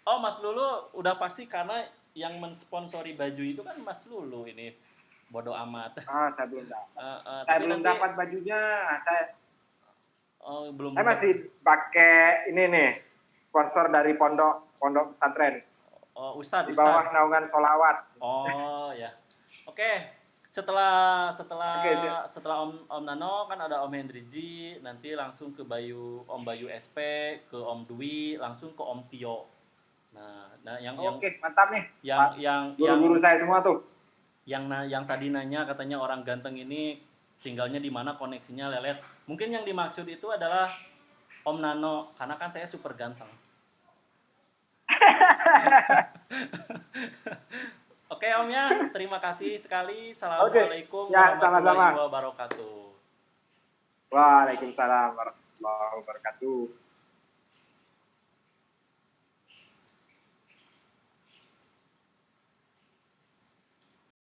Oh Mas Lulu udah pasti karena yang mensponsori baju itu kan Mas Lulu ini. Bodoh amat. Saya belum dapat. Saya Tapi belum nanti dapat bajunya. Saya belum saya dapat. masih pakai ini nih, sponsor dari pondok pesantren Oh, di Ustadz. bawah naungan Solawat. Oh ya. Oke. Setelah setelah Oke, setelah Om Nano kan ada Om Hendriji, nanti langsung ke Om Bayu SP, ke Om Dwi, langsung ke Om Tio. Nah oke, mantap nih. yang Guru-guru saya semua tuh. yang tadi nanya katanya orang ganteng ini tinggalnya di mana, koneksinya lelet. Mungkin yang dimaksud itu adalah Om Nano karena kan saya super ganteng. Oke Om ya, terima kasih sekali. Assalamualaikum Ya, warahmatullahi sama-sama. wabarakatuh. Waalaikumsalam warahmatullahi wabarakatuh.